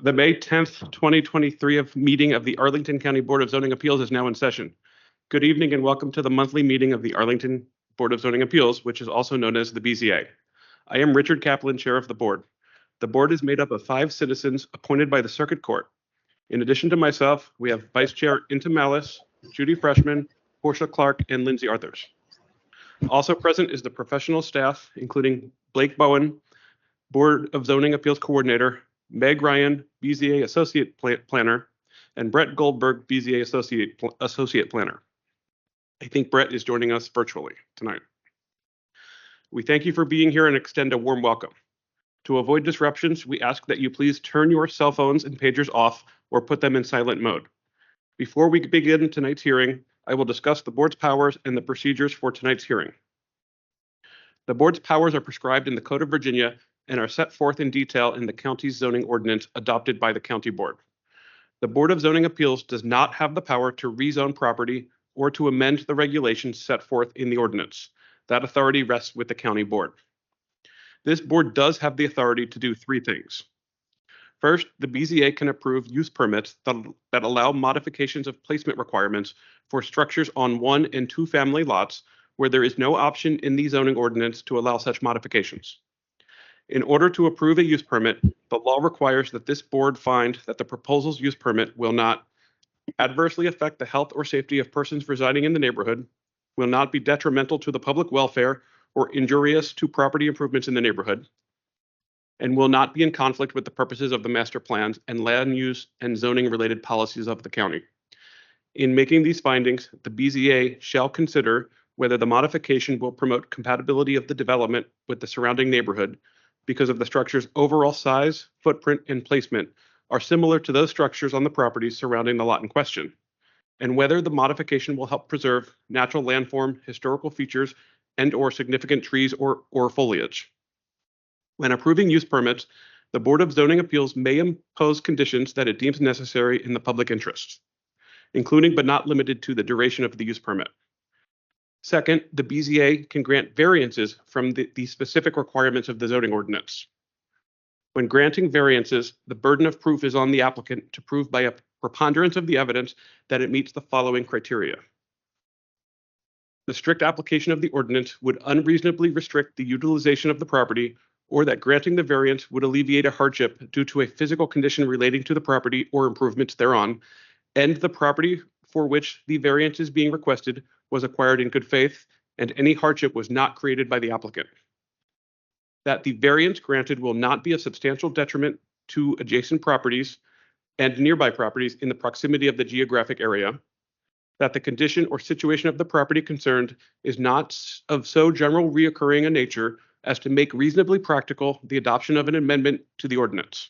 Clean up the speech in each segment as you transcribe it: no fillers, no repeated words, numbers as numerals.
The May 10th, 2023 meeting of the Arlington County Board of Zoning Appeals is now in session. Good evening and welcome to the monthly meeting of the Arlington Board of Zoning Appeals, which is also known as the BZA. I am Richard Kaplan, Chair of the Board. The board is made up of 5 citizens appointed by the Circuit Court. In addition to myself, we have Vice Chair Inta Malice, Judy Freshman, Portia Clark, and Lindsay Arthurs. Also present is the professional staff, including Blake Bowen, Board of Zoning Appeals Coordinator, Meg Ryan, BZA Associate Planner, and Brett Goldberg, BZA Associate Planner. I think Brett is joining us virtually tonight. We thank you for being here and extend a warm welcome. To avoid disruptions, we ask that you please turn your cell phones and pagers off or put them in silent mode. Before we begin tonight's hearing, I will discuss the board's powers and the procedures for tonight's hearing. The board's powers are prescribed in the Code of Virginia and are set forth in detail in the county's zoning ordinance adopted by the county board. The Board of Zoning Appeals does not have the power to rezone property or to amend the regulations set forth in the ordinance. That authority rests with the county board. This board does have the authority to do 3 things. First, the BZA can approve use permits that allow modifications of placement requirements for structures on 1 and 2 family lots where there is no option in the zoning ordinance to allow such modifications. In order to approve a use permit, the law requires that this board find that the proposal's use permit will not adversely affect the health or safety of persons residing in the neighborhood, will not be detrimental to the public welfare or injurious to property improvements in the neighborhood, and will not be in conflict with the purposes of the master plans and land use and zoning related policies of the county. In making these findings, the BZA shall consider whether the modification will promote compatibility of the development with the surrounding neighborhood because of the structure's overall size, footprint, and placement are similar to those structures on the properties surrounding the lot in question, and whether the modification will help preserve natural landform, historical features, and/or significant trees or foliage. When approving use permits, the Board of Zoning Appeals may impose conditions that it deems necessary in the public interest, including but not limited to the duration of the use permit. Second, the BZA can grant variances from the specific requirements of the zoning ordinance. When granting variances, the burden of proof is on the applicant to prove by a preponderance of the evidence that it meets the following criteria. The strict application of the ordinance would unreasonably restrict the utilization of the property, or that granting the variance would alleviate a hardship due to a physical condition relating to the property or improvements thereon, and the property for which the variance is being requested was acquired in good faith, and any hardship was not created by the applicant. That the variance granted will not be a substantial detriment to adjacent properties and nearby properties in the proximity of the geographic area. That the condition or situation of the property concerned is not of so general reoccurring a nature as to make reasonably practical the adoption of an amendment to the ordinance.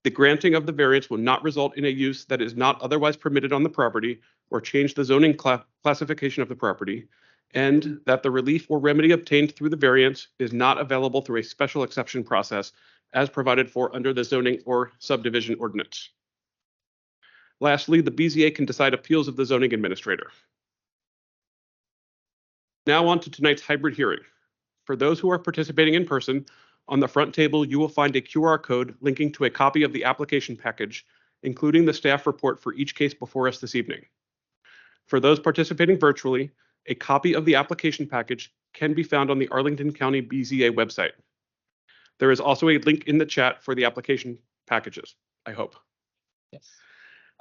The granting of the variance will not result in a use that is not otherwise permitted on the property or change the zoning classification of the property, and that the relief or remedy obtained through the variance is not available through a special exception process as provided for under the zoning or subdivision ordinance. Lastly, the BZA can decide appeals of the zoning administrator. Now on to tonight's hybrid hearing. For those who are participating in person, on the front table, you will find a QR code linking to a copy of the application package, including the staff report for each case before us this evening. For those participating virtually, a copy of the application package can be found on the Arlington County BZA website. There is also a link in the chat for the application packages, I hope. Yes.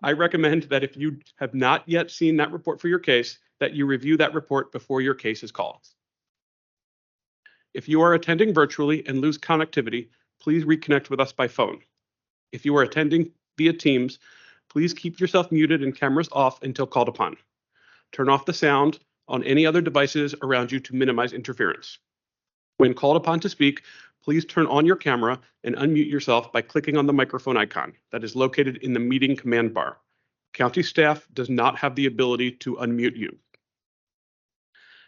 I recommend that if you have not yet seen that report for your case, that you review that report before your case is called. If you are attending virtually and lose connectivity, please reconnect with us by phone. If you are attending via Teams, please keep yourself muted and cameras off until called upon. Turn off the sound on any other devices around you to minimize interference. When called upon to speak, please turn on your camera and unmute yourself by clicking on the microphone icon that is located in the meeting command bar. County staff does not have the ability to unmute you.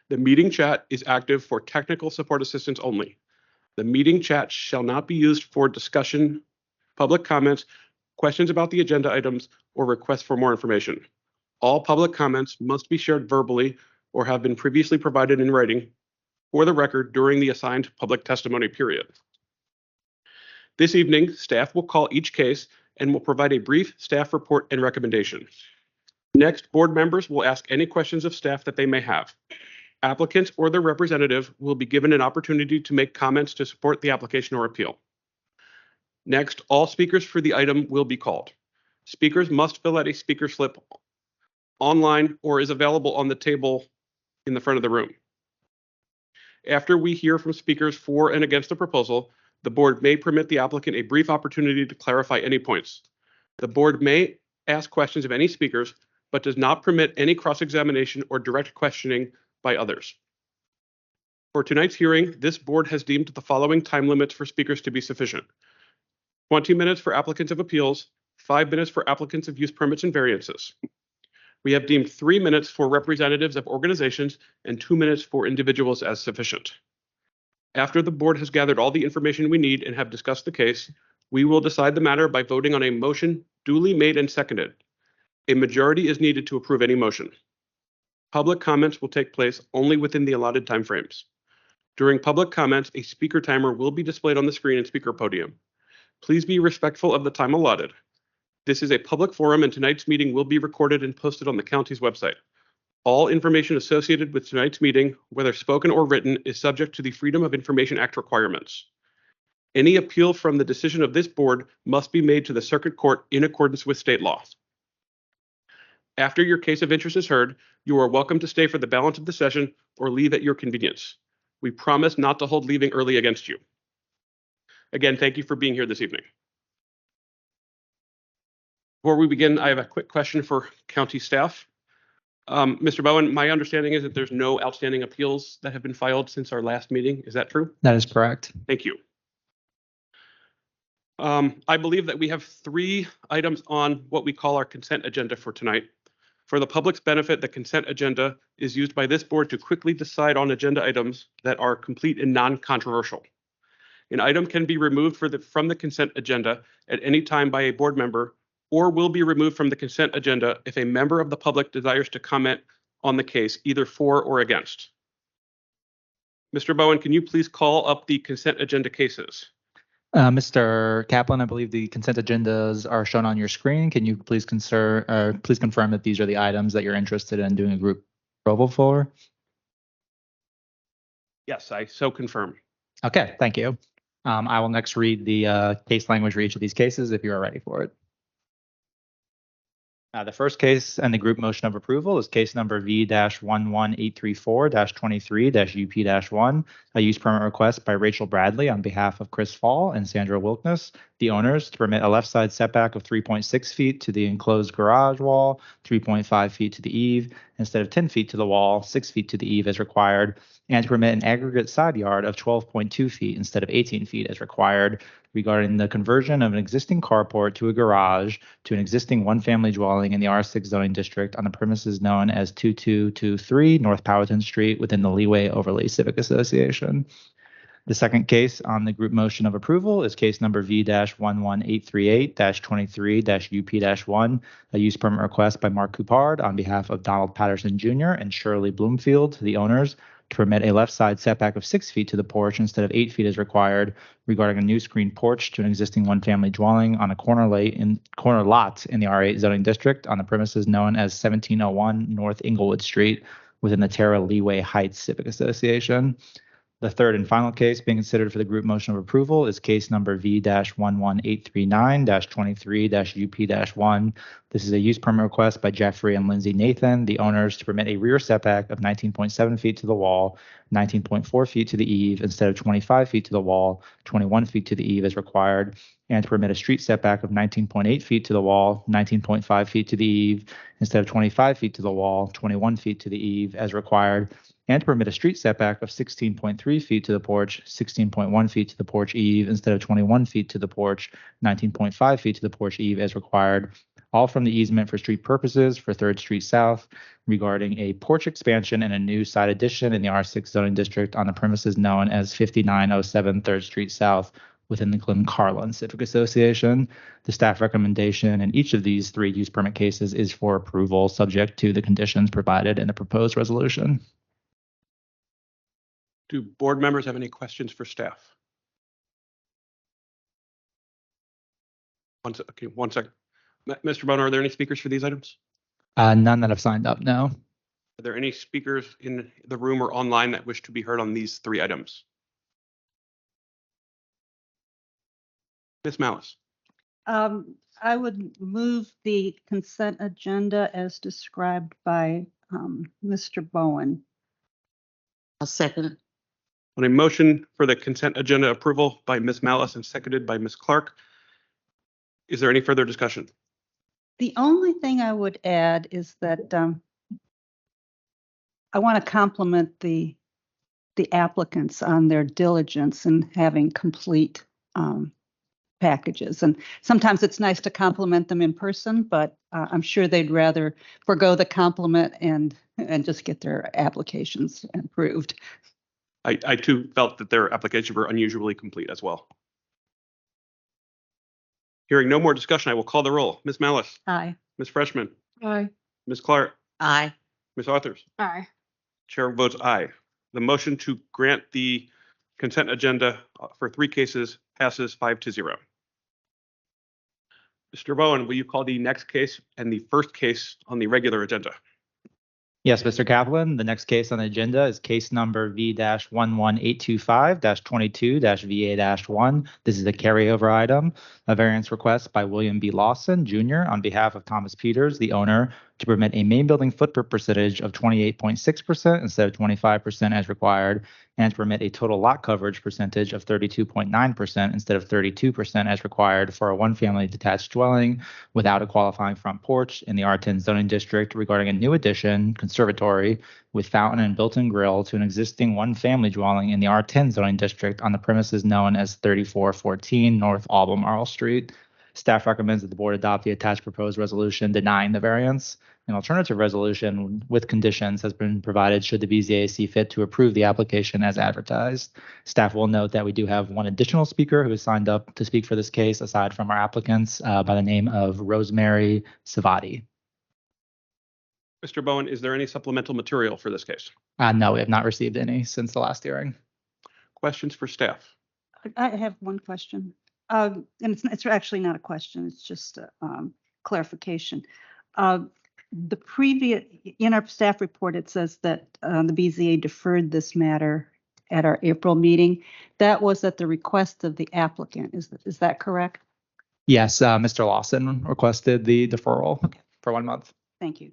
The meeting chat is active for technical support assistance only. The meeting chat shall not be used for discussion, public comments, questions about the agenda items, or requests for more information. All public comments must be shared verbally or have been previously provided in writing for the record during the assigned public testimony period. This evening, staff will call each case and will provide a brief staff report and recommendation. Next, board members will ask any questions of staff that they may have. Applicants or their representative will be given an opportunity to make comments to support the application or appeal. Next, all speakers for the item will be called. Speakers must fill out a speaker slip online or is available on the table in the front of the room. After we hear from speakers for and against the proposal, the board may permit the applicant a brief opportunity to clarify any points. The board may ask questions of any speakers, but does not permit any cross-examination or direct questioning by others. For tonight's hearing, this board has deemed the following time limits for speakers to be sufficient: 20 minutes for applicants of appeals, 5 minutes for applicants of use permits and variances. We have deemed 3 minutes for representatives of organizations and 2 minutes for individuals as sufficient. After the board has gathered all the information we need and have discussed the case, we will decide the matter by voting on a motion duly made and seconded. A majority is needed to approve any motion. Public comments will take place only within the allotted timeframes. During public comments, a speaker timer will be displayed on the screen and speaker podium. Please be respectful of the time allotted. This is a public forum and tonight's meeting will be recorded and posted on the county's website. All information associated with tonight's meeting, whether spoken or written, is subject to the Freedom of Information Act requirements. Any appeal from the decision of this board must be made to the circuit court in accordance with state law. After your case of interest is heard, you are welcome to stay for the balance of the session or leave at your convenience. We promise not to hold leaving early against you. Again, thank you for being here this evening. Before we begin, I have a quick question for county staff. Mr. Bowen, my understanding is that there's no outstanding appeals that have been filed since our last meeting. Is that true? That is correct. Thank you. I believe that we have 3 items on what we call our consent agenda for tonight. For the public's benefit, the consent agenda is used by this board to quickly decide on agenda items that are complete and non-controversial. An item can be removed from the consent agenda at any time by a board member, or will be removed from the consent agenda if a member of the public desires to comment on the case, either for or against. Mr. Bowen, can you please call up the consent agenda cases? Mr. Kaplan, I believe the consent agendas are shown on your screen. Can you please confirm that these are the items that you're interested in doing a group approval for? Yes, I so confirm. Okay, thank you. I will next read the case language for each of these cases if you are ready for it. The first case and the group motion of approval is case number V-11834-23-UP-1, a use permit request by Rachel Bradley on behalf of Chris Fall and Sandra Wilkness, the owners, to permit a left side setback of 3.6 feet to the enclosed garage wall, 3.5 feet to the eave, instead of 10 feet to the wall, 6 feet to the eave as required, and to permit an aggregate side yard of 12.2 feet instead of 18 feet as required, regarding the conversion of an existing carport to a garage to an existing one-family dwelling in the R6 zoning district on the premises known as 2223 North Powhatan Street within the Leeway Overlay Civic Association. The second case on the group motion of approval is case number V-11838-23-UP-1, a use permit request by Mark Coupard on behalf of Donald Patterson Jr. and Shirley Bloomfield, the owners, to permit a left side setback of 6 feet to the porch instead of 8 feet as required, regarding a new screen porch to an existing one-family dwelling on a corner lot in the R8 zoning district on the premises known as 1701 North Inglewood Street within the Terra Leeway Heights Civic Association. The third and final case being considered for the group motion of approval is case number V-11839-23-UP-1. This is a use permit request by Jeffrey and Lindsay Nathan, the owners, to permit a rear setback of 19.7 feet to the wall, 19.4 feet to the eave instead of 25 feet to the wall, 21 feet to the eave as required, and to permit a street setback of 19.8 feet to the wall, 19.5 feet to the eave instead of 25 feet to the wall, 21 feet to the eave as required, and to permit a street setback of 16.3 feet to the porch, 16.1 feet to the porch eave instead of 21 feet to the porch, 19.5 feet to the porch eave as required, all from the easement for street purposes for 3rd Street South, regarding a porch expansion and a new side addition in the R6 zoning district on the premises known as 5907 3rd Street South within the Glen-Carlin Civic Association. The staff recommendation in each of these 3 use permit cases is for approval, subject to the conditions provided in the proposed resolution. Do board members have any questions for staff? Okay, 1 second. Mr. Boner, are there any speakers for these items? None that have signed up, no. Are there any speakers in the room or online that wish to be heard on these 3 items? Ms. Malice. I would move the consent agenda as described by Mr. Bowen. I'll second it. On a motion for the consent agenda approval by Ms. Malice and seconded by Ms. Clark, is there any further discussion? The only thing I would add is that I want to compliment the applicants on their diligence in having complete packages. And sometimes it's nice to compliment them in person, but I'm sure they'd rather forego the compliment and just get their applications approved. I too felt that their applications were unusually complete as well. Hearing no more discussion, I will call the roll. Ms. Malice. Aye. Ms. Freshman. Aye. Ms. Clark. Aye. Ms. Authors. Aye. Chair votes aye. The motion to grant the consent agenda for 3 cases passes 5-0. Mr. Bowen, will you call the next case and the first case on the regular agenda? Yes, Mr. Kaplan, the next case on the agenda is case number V-11825-22-VA-1. This is a carryover item, a variance request by William B. Lawson, Jr. on behalf of Thomas Peters, the owner, to permit a main building footprint percentage of 28.6% instead of 25% as required, and to permit a total lot coverage percentage of 32.9% instead of 32% as required for a 1-family detached dwelling without a qualifying front porch in the R10 zoning district regarding a new addition, conservatory, with fountain and built-in grill to an existing 1-family dwelling in the R10 zoning district on the premises known as 3414 North Albemarle Street. Staff recommends that the board adopt the attached proposed resolution denying the variance. An alternative resolution with conditions has been provided should the BZA see fit to approve the application as advertised. Staff will note that we do have 1 additional speaker who has signed up to speak for this case aside from our applicants by the name of Rosemary Savati. Mr. Bowen, is there any supplemental material for this case? No, we have not received any since the last hearing. Questions for staff? I have one question. And it's actually not a question, it's just a clarification. The previous, in our staff report, it says that the BZA deferred this matter at our April meeting. That was at the request of the applicant. Is that correct? Yes, Mr. Lawson requested the deferral for 1 month. Thank you.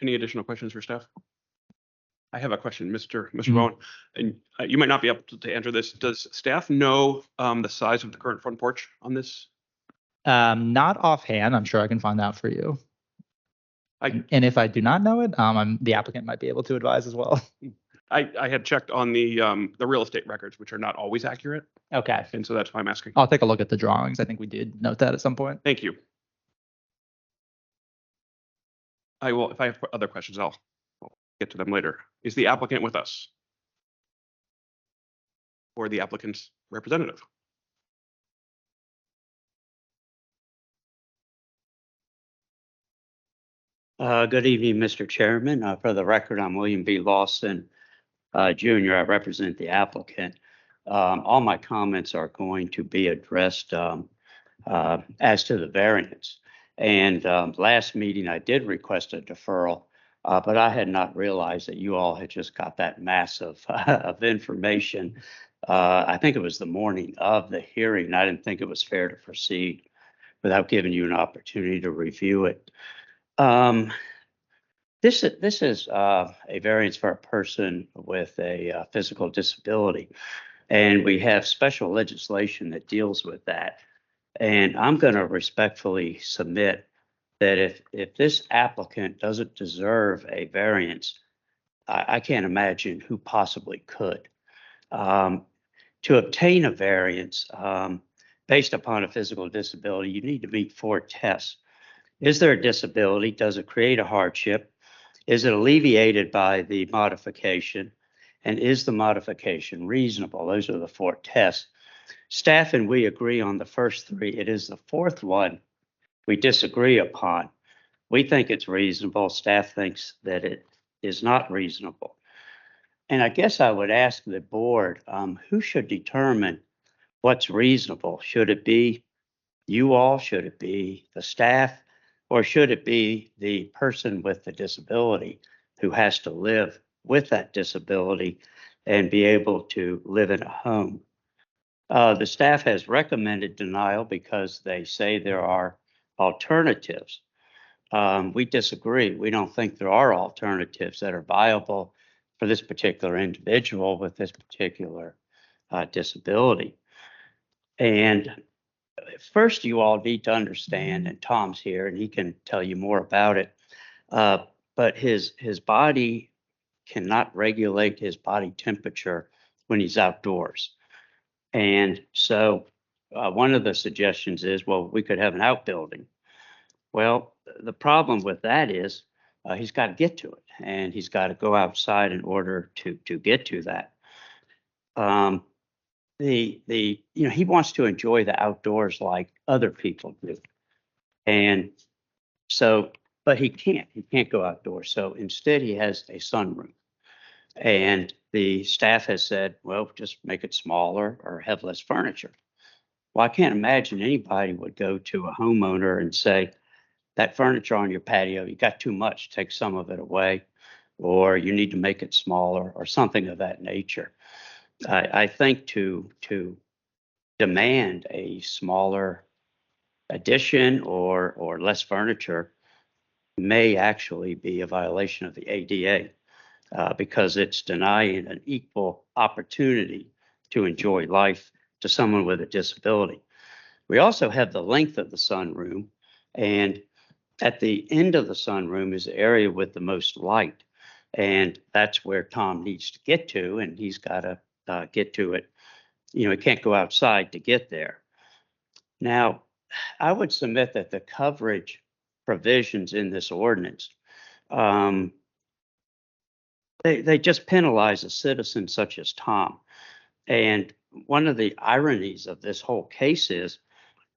Any additional questions for staff? I have a question, Mr. Mhm. Bowen, and you might not be able to answer this. Does staff know the size of the current front porch on this? Not offhand. I'm sure I can find out for you. And if I do not know it, the applicant might be able to advise as well. I had checked on the real estate records, which are not always accurate, Okay. and so that's why I'm asking. I'll take a look at the drawings. I think we did note that at some point. Thank you. I will, if I have other questions, I'll get to them later. Is the applicant with us? Or the applicant's representative? Good evening, Mr. Chairman. For the record, I'm William B. Lawson, Jr. I represent the applicant. All my comments are going to be addressed as to the variance. And last meeting, I did request a deferral, but I had not realized that you all had just got that mass of information. I think it was the morning of the hearing. I didn't think it was fair to proceed without giving you an opportunity to review it. This is a variance for a person with a physical disability, and we have special legislation that deals with that. And I'm going to respectfully submit that if this applicant doesn't deserve a variance, I can't imagine who possibly could. To obtain a variance based upon a physical disability, you need to meet 4 tests. Is there a disability? Does it create a hardship? Is it alleviated by the modification? And is the modification reasonable? Those are the 4 tests. Staff and we agree on the first 3. It is the 4th one we disagree upon. We think it's reasonable. Staff thinks that it is not reasonable. And I guess I would ask the board, who should determine what's reasonable? Should it be you all? Should it be the staff? Or should it be the person with the disability who has to live with that disability and be able to live in a home? The staff has recommended denial because they say there are alternatives. We disagree. We don't think there are alternatives that are viable for this particular individual with this particular disability. And first, you all need to understand, and Tom's here and he can tell you more about it, but his body cannot regulate his body temperature when he's outdoors. And so one of the suggestions is, well, we could have an outbuilding. Well, the problem with that is he's got to get to it, and he's got to go outside in order to get to that. He wants to enjoy the outdoors like other people do. And so, but he can't go outdoors. So instead he has a sunroom, and the staff has said, well, just make it smaller or have less furniture. Well, I can't imagine anybody would go to a homeowner and say, that furniture on your patio, you got too much, take some of it away, or you need to make it smaller or something of that nature. I think to demand a smaller addition or less furniture may actually be a violation of the ADA because it's denying an equal opportunity to enjoy life to someone with a disability. We also have the length of the sunroom, and at the end of the sunroom is the area with the most light, and that's where Tom needs to get to, and he's got to get to it. He can't go outside to get there. Now, I would submit that the coverage provisions in this ordinance, they just penalize a citizen such as Tom. And one of the ironies of this whole case is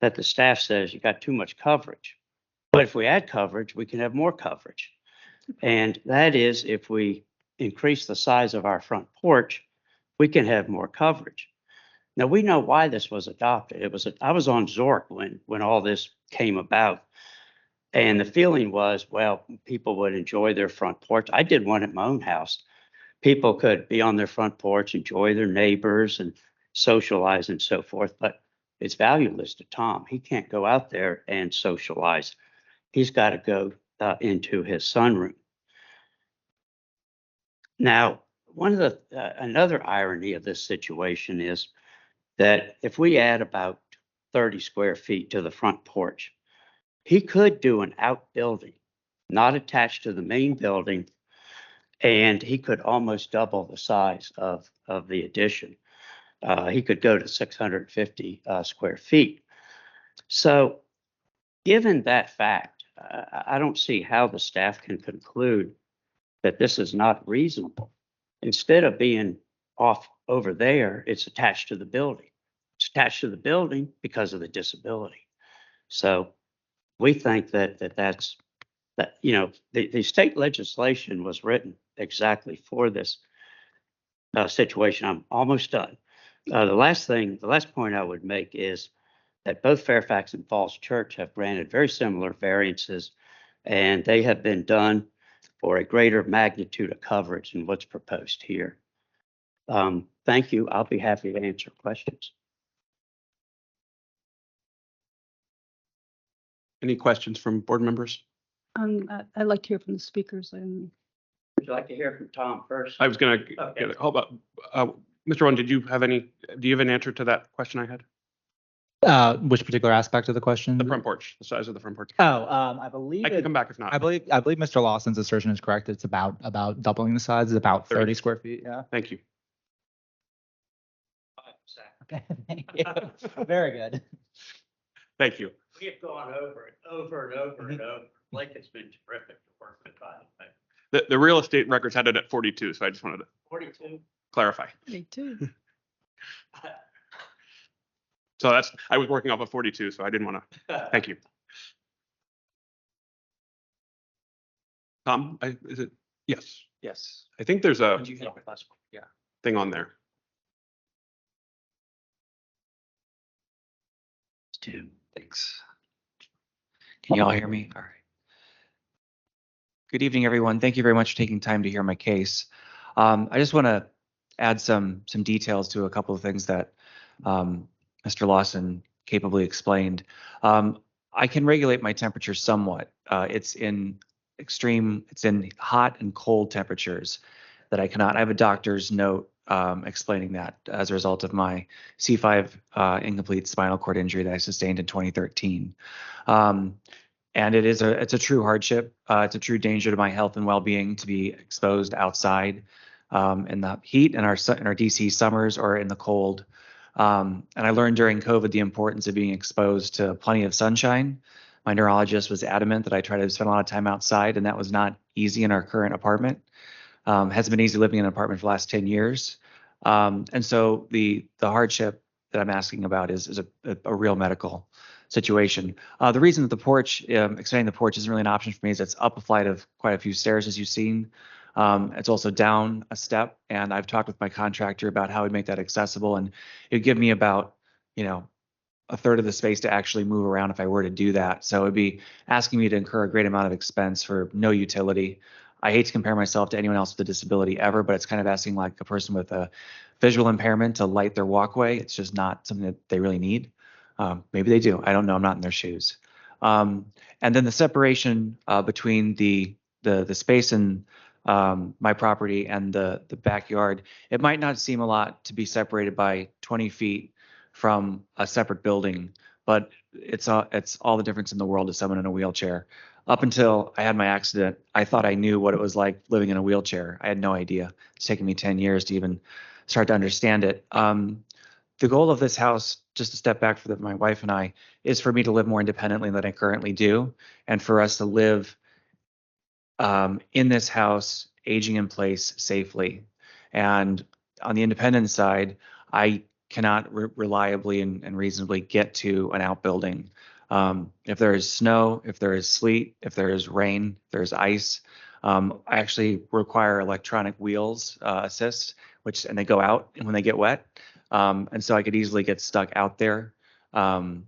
that the staff says you got too much coverage. But if we add coverage, we can have more coverage. And that is, if we increase the size of our front porch, we can have more coverage. Now, we know why this was adopted. I was on Zork when all this came about. And the feeling was, well, people would enjoy their front porch. I did one at my own house. People could be on their front porch, enjoy their neighbors and socialize and so forth. But it's valueless to Tom. He can't go out there and socialize. He's got to go into his sunroom. Now, another irony of this situation is that if we add about 30 square feet to the front porch, he could do an outbuilding, not attached to the main building, and he could almost double the size of the addition. He could go to 650 square feet. So given that fact, I don't see how the staff can conclude that this is not reasonable. Instead of being off over there, it's attached to the building. It's attached to the building because of the disability. So we think that the state legislation was written exactly for this situation. I'm almost done. The last point I would make is that both Fairfax and Falls Church have granted very similar variances, and they have been done for a greater magnitude of coverage than what's proposed here. Thank you. I'll be happy to answer questions. Any questions from board members? I'd like to hear from the speakers. Would you like to hear from Tom first? I was going to Okay. get it. Hold up. Mr. Rowan, do you have an answer to that question I had? Which particular aspect of the question? The front porch, the size of the front porch. I believe I can come back if not. I believe Mr. Lawson's assertion is correct. It's about doubling the size. It's about 30 square feet. Yeah. Thank you. Okay. Thank you. Very good. Thank you. We have gone over it over and over and over. Blake has been terrific to work with. The real estate records had it at 42, so I just wanted to 42. clarify. Me too. So I was working off of 42, so I didn't want to. Thank you. Tom, is it? Yes. Yes. I think there's a thing on there. Thanks. Can you all hear me? All right. Good evening, everyone. Thank you very much for taking time to hear my case. I just want to add some details to a couple of things that Mr. Lawson capably explained. I can regulate my temperature somewhat. It's in hot and cold temperatures that I cannot. I have a doctor's note explaining that as a result of my C5 incomplete spinal cord injury that I sustained in 2013. And it's a true hardship. It's a true danger to my health and well-being to be exposed outside in the heat in our DC summers or in the cold. And I learned during COVID the importance of being exposed to plenty of sunshine. My neurologist was adamant that I try to spend a lot of time outside, and that was not easy in our current apartment. Hasn't been easy living in an apartment for the last 10 years. And so the hardship that I'm asking about is a real medical situation. The reason that the porch, expanding the porch isn't really an option for me is it's up a flight of quite a few stairs, as you've seen. It's also down a step, and I've talked with my contractor about how we make that accessible, and it would give me about, a third of the space to actually move around if I were to do that. So it'd be asking me to incur a great amount of expense for no utility. I hate to compare myself to anyone else with a disability ever, but it's kind of asking like a person with a visual impairment to light their walkway. It's just not something that they really need. Maybe they do. I don't know. I'm not in their shoes. And then the separation between the space in my property and the backyard, it might not seem a lot to be separated by 20 feet from a separate building, but it's all the difference in the world to someone in a wheelchair. Up until I had my accident, I thought I knew what it was like living in a wheelchair. I had no idea. It's taken me 10 years to even start to understand it. The goal of this house, just to step back for my wife and I, is for me to live more independently than I currently do, and for us to live in this house, aging in place safely. And on the independent side, I cannot reliably and reasonably get to an outbuilding. If there is snow, if there is sleet, if there is rain, if there's ice, I actually require electronic wheels assist, and they go out when they get wet. And so I could easily get stuck out there and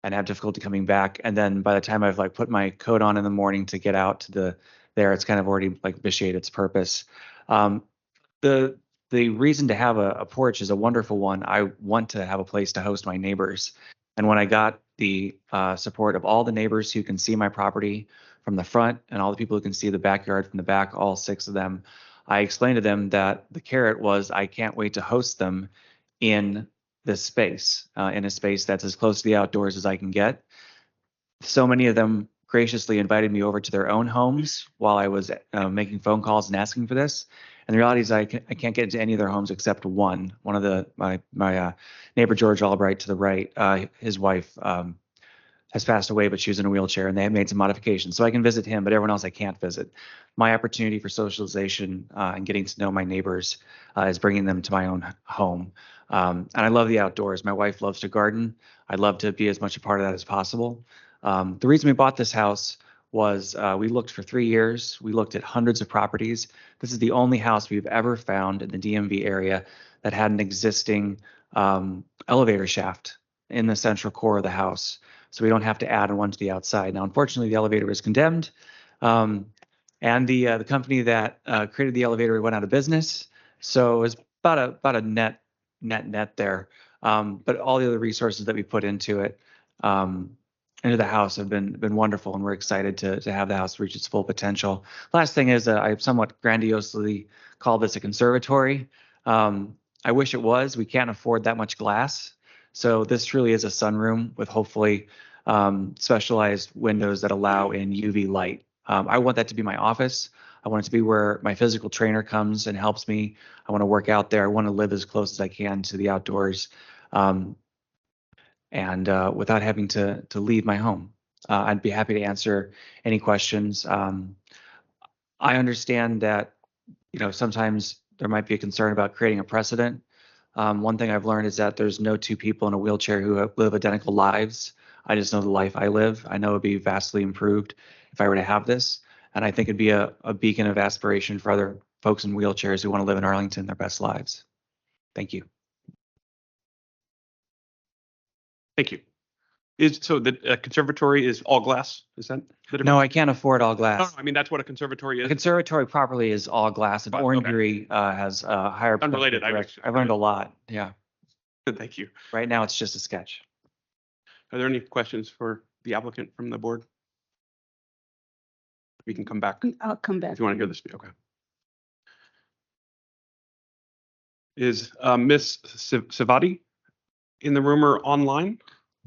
have difficulty coming back. And then by the time I've put my coat on in the morning to get out to there, it's kind of already vitiated its purpose. The reason to have a porch is a wonderful one. I want to have a place to host my neighbors. And when I got the support of all the neighbors who can see my property from the front and all the people who can see the backyard from the back, all 6 of them, I explained to them that the carrot was I can't wait to host them in this space, in a space that's as close to the outdoors as I can get. So many of them graciously invited me over to their own homes while I was making phone calls and asking for this. And the reality is I can't get into any of their homes except one. One of my neighbor, George Albright, to the right, his wife has passed away, but she was in a wheelchair, and they have made some modifications. So I can visit him, but everyone else I can't visit. My opportunity for socialization and getting to know my neighbors is bringing them to my own home. And I love the outdoors. My wife loves to garden. I'd love to be as much a part of that as possible. The reason we bought this house was we looked for 3 years. We looked at hundreds of properties. This is the only house we've ever found in the DMV area that had an existing elevator shaft in the central core of the house. So we don't have to add one to the outside. Now, unfortunately, the elevator was condemned. And the company that created the elevator went out of business. So it was about a net there. But all the other resources that we put into it, into the house, have been wonderful, and we're excited to have the house reach its full potential. Last thing is I somewhat grandiosely call this a conservatory. I wish it was. We can't afford that much glass. So this truly is a sunroom with hopefully specialized windows that allow in UV light. I want that to be my office. I want it to be where my physical trainer comes and helps me. I want to work out there. I want to live as close as I can to the outdoors, and without having to leave my home. I'd be happy to answer any questions. I understand that sometimes there might be a concern about creating a precedent. One thing I've learned is that there's no 2 people in a wheelchair who live identical lives. I just know the life I live. I know it'd be vastly improved if I were to have this. And I think it'd be a beacon of aspiration for other folks in wheelchairs who want to live in Arlington their best lives. Thank you. Thank you. So the conservatory is all glass? Is that the difference? No, I can't afford all No, glass. I mean, that's what a conservatory A is. conservatory properly is all glass, and But, Orangery has a higher. Unrelated, I direct- was- I've learned a lot. Yeah. Thank you. Right now, it's just a sketch. Are there any questions for the applicant from the board? We can come back I'll come back. if you want to hear this. Okay. Is Miss Savati in the room or online?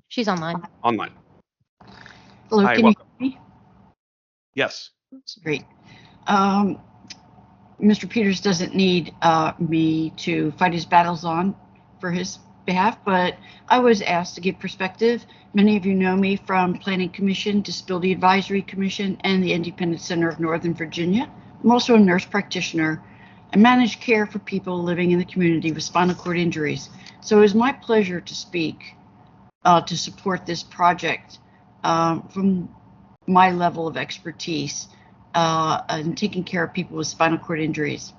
She's online. Online. Hello, Hi, can welcome. you hear me? Yes. That's great. Mr. Peters doesn't need me to fight his battles on for his behalf, but I was asked to give perspective. Many of you know me from Planning Commission, Disability Advisory Commission, and the Independent Center of Northern Virginia. I'm also a nurse practitioner. I manage care for people living in the community with spinal cord injuries. So it is my pleasure to speak to support this project from my level of expertise in taking care of people with spinal cord injuries.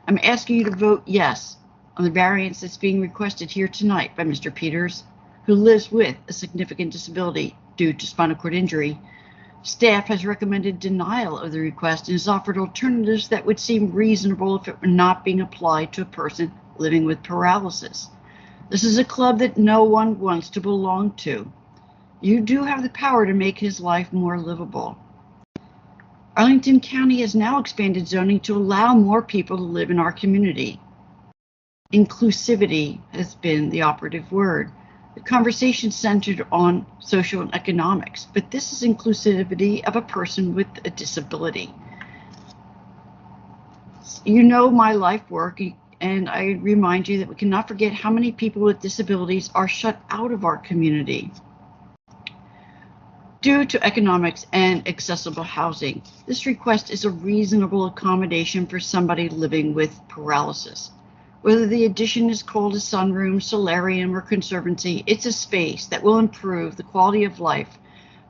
I'm asking you to vote yes on the variance that's being requested here tonight by Mr. Peters, who lives with a significant disability due to spinal cord injury. Staff has recommended denial of the request and has offered alternatives that would seem reasonable if it were not being applied to a person living with paralysis. This is a club that no one wants to belong to. You do have the power to make his life more livable. Arlington County has now expanded zoning to allow more people to live in our community. Inclusivity has been the operative word. The conversation centered on social and economics, but this is inclusivity of a person with a disability. You know my life work, and I remind you that we cannot forget how many people with disabilities are shut out of our community due to economics and accessible housing. This request is a reasonable accommodation for somebody living with paralysis. Whether the addition is called a sunroom, solarium, or conservancy, it's a space that will improve the quality of life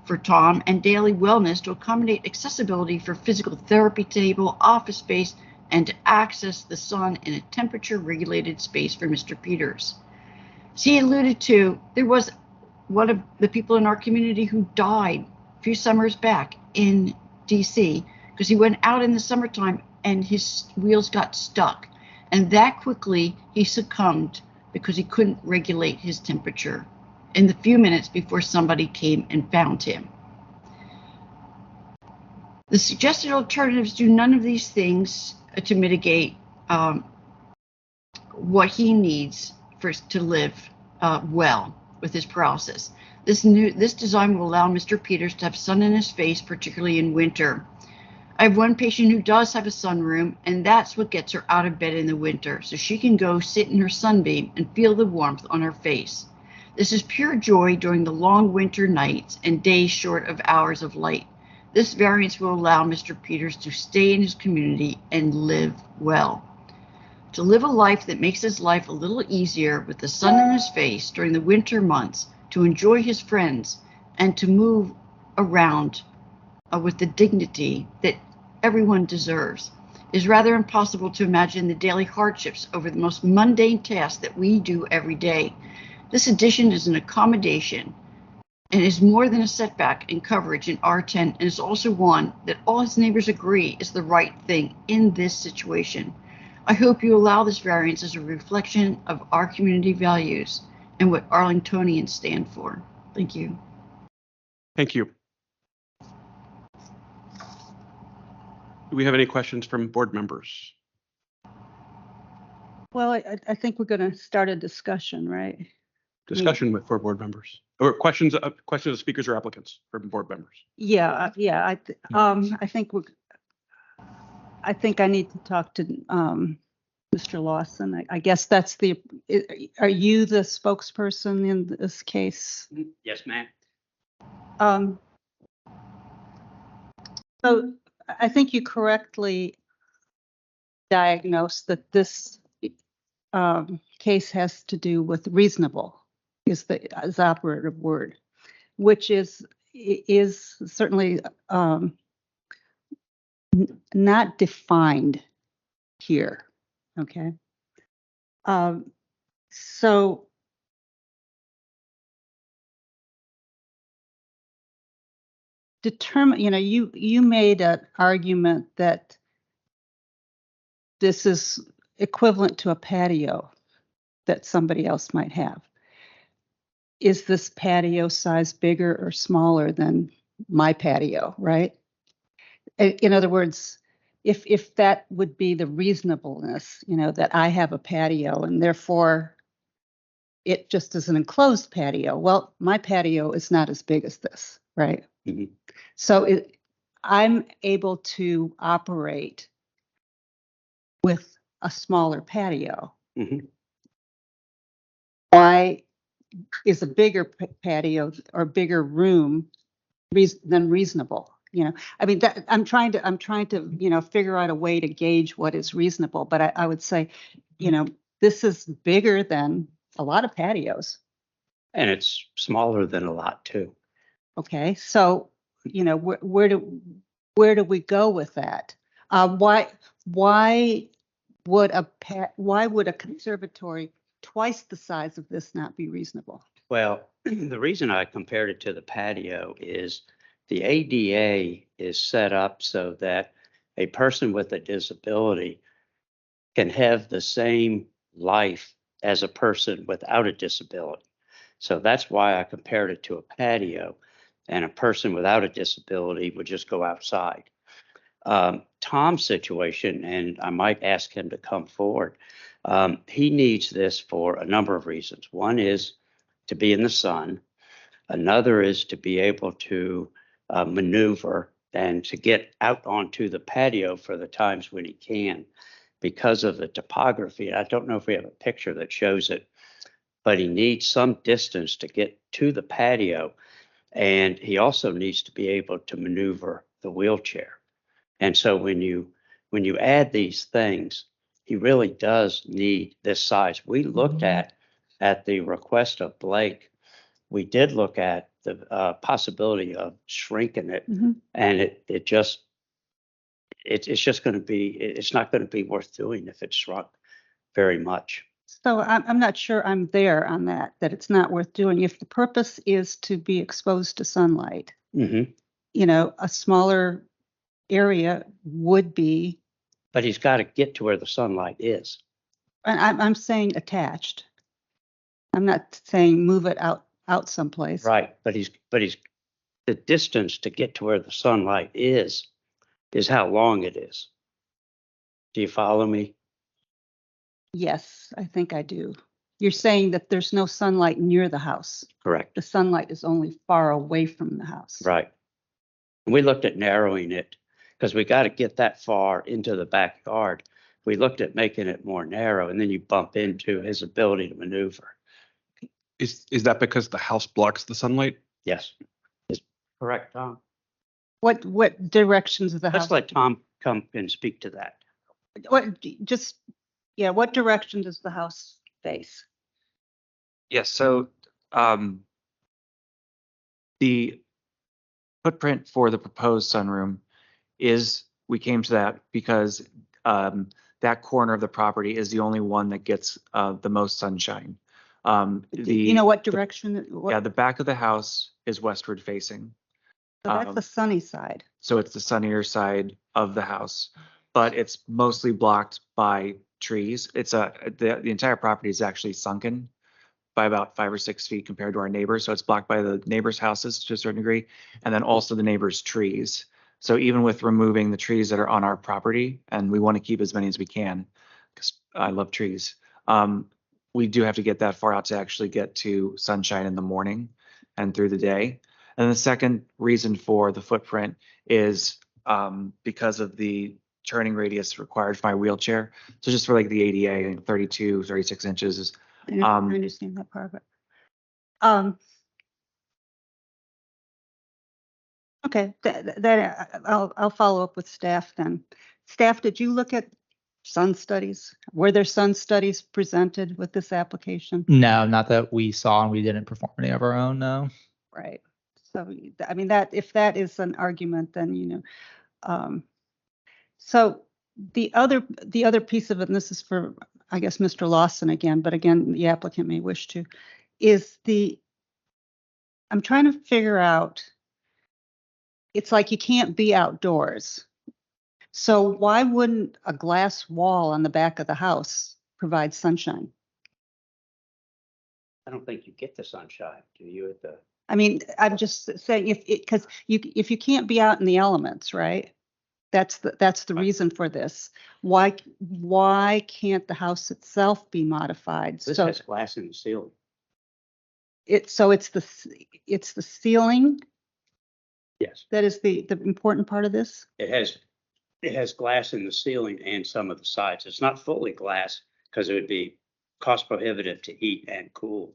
for Tom and daily wellness to accommodate accessibility for physical therapy table, office space, and to access the sun in a temperature-regulated space for Mr. Peters. As he alluded to, there was one of the people in our community who died a few summers back in DC because he went out in the summertime and his wheels got stuck. And that quickly he succumbed because he couldn't regulate his temperature in the few minutes before somebody came and found him. The suggested alternatives do none of these things to mitigate what he needs to live well with his paralysis. This design will allow Mr. Peters to have sun in his face, particularly in winter. I have one patient who does have a sunroom, and that's what gets her out of bed in the winter, so she can go sit in her sunbeam and feel the warmth on her face. This is pure joy during the long winter nights and days short of hours of light. This variance will allow Mr. Peters to stay in his community and live well. To live a life that makes his life a little easier with the sun in his face during the winter months, to enjoy his friends, and to move around with the dignity that everyone deserves. It is rather impossible to imagine the daily hardships over the most mundane tasks that we do every day. This addition is an accommodation and is more than a setback in coverage in R10, and is also one that all his neighbors agree is the right thing in this situation. I hope you allow this variance as a reflection of our community values and what Arlingtonians stand for. Thank you. Thank you. Do we have any questions from board members? Well, I think we're going to start a discussion, right? Discussion for board members or questions of speakers or applicants from board members? Yeah, yeah. I think I need to talk to Mr. Lawson. I guess that's are you the spokesperson in this case? Yes, ma'am. So I think you correctly diagnosed that this case has to do with reasonable is the operative word, which is certainly not defined here. Okay. So determine, you made an argument that this is equivalent to a patio that somebody else might have. Is this patio size bigger or smaller than my patio, right? In other words, if that would be the reasonableness, that I have a patio and therefore it just is an enclosed patio. Well, my patio is not as big as this, right? Mhm. So I'm able to operate with a smaller patio. Mhm. Why is a bigger patio or bigger room than reasonable? I mean, I'm trying to, figure out a way to gauge what is reasonable. But I would say, this is bigger than a lot of patios. And it's smaller than a lot too. Okay, so where do we go with that? Why would a conservatory twice the size of this not be reasonable? Well, the reason I compared it to the patio is the ADA is set up so that a person with a disability can have the same life as a person without a disability. So that's why I compared it to a patio, and a person without a disability would just go outside. Tom's situation, and I might ask him to come forward, he needs this for a number of reasons. One is to be in the sun. Another is to be able to maneuver and to get out onto the patio for the times when he can because of the topography. I don't know if we have a picture that shows it, but he needs some distance to get to the patio. And he also needs to be able to maneuver the wheelchair. And so when you add these things, he really does need this size. We looked at the request of Blake, we did look at the possibility of shrinking it, and it's just going to be, it's not going to be worth doing if it's shrunk very much. So I'm not sure I'm there on that it's not worth doing. If the purpose is to be exposed to sunlight, a smaller area would be. But he's got to get to where the sunlight is. And I'm saying attached. I'm not saying move it out someplace. Right, but he's the distance to get to where the sunlight is how long it is. Do you follow me? Yes, I think I do. You're saying that there's no sunlight near the house. Correct. The sunlight is only far away from the house. Right. And we looked at narrowing it because we got to get that far into the backyard. We looked at making it more narrow, and then you bump into his ability to maneuver. Is that because the house blocks the sunlight? Yes. Is correct, Tom? What directions of the house? Let's let Tom come and speak to that. What direction does the house face? Yes, so the footprint for the proposed sunroom we came to that because that corner of the property is the only one that gets the most sunshine. What direction? The back of the house is westward facing. So that's the sunny side. So it's the sunnier side of the house, but it's mostly blocked by trees. It's the entire property is actually sunken by about 5 or 6 feet compared to our neighbors. So it's blocked by the neighbors' houses to a certain degree, and then also the neighbors' trees. So even with removing the trees that are on our property, and we want to keep as many as we can, because I love trees, we do have to get that far out to actually get to sunshine in the morning and through the day. And the second reason for the footprint is because of the turning radius required for my wheelchair. So just for like the ADA, 32, 36 inches is. I understand that part of it. Okay, I'll follow up with staff then. Staff, did you look at sun studies? Were there sun studies presented with this application? No, not that we saw, and we didn't perform any of our own, no. Right. So, I mean, if that is an argument, then, so the other piece of it, and this is for, I guess, Mr. Lawson again, but again, the applicant may wish to, is I'm trying to figure out it's like you can't be outdoors. So why wouldn't a glass wall on the back of the house provide sunshine? I don't think you get the sunshine, do you, at the, I mean, I'm just saying because if you can't be out in the elements, right? That's the reason for this. Why can't the house itself be modified? this So has glass in the ceiling. it's the ceiling Yes. that is the important part of this. It has glass in the ceiling and some of the sides. It's not fully glass because it would be cost prohibitive to heat and cool.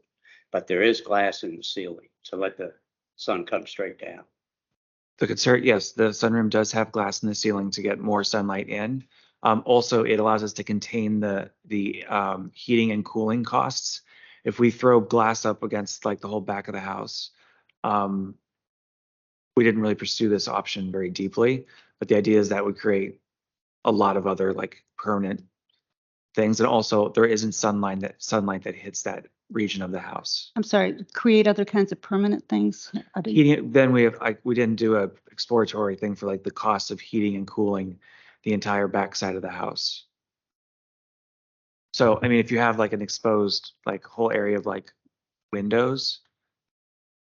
But there is glass in the ceiling to let the sun come straight down. The concern, yes, the sunroom does have glass in the ceiling to get more sunlight in. Also, it allows us to contain the heating and cooling costs. If we throw glass up against like the whole back of the house, we didn't really pursue this option very deeply, but the idea is that would create a lot of other like permanent things, and also there isn't sunlight that hits that region of the house. I'm sorry, create other kinds of permanent things. Heating, then we didn't do a exploratory thing for like the cost of heating and cooling the entire back side of the house. So I mean, if you have like an exposed like whole area of like windows,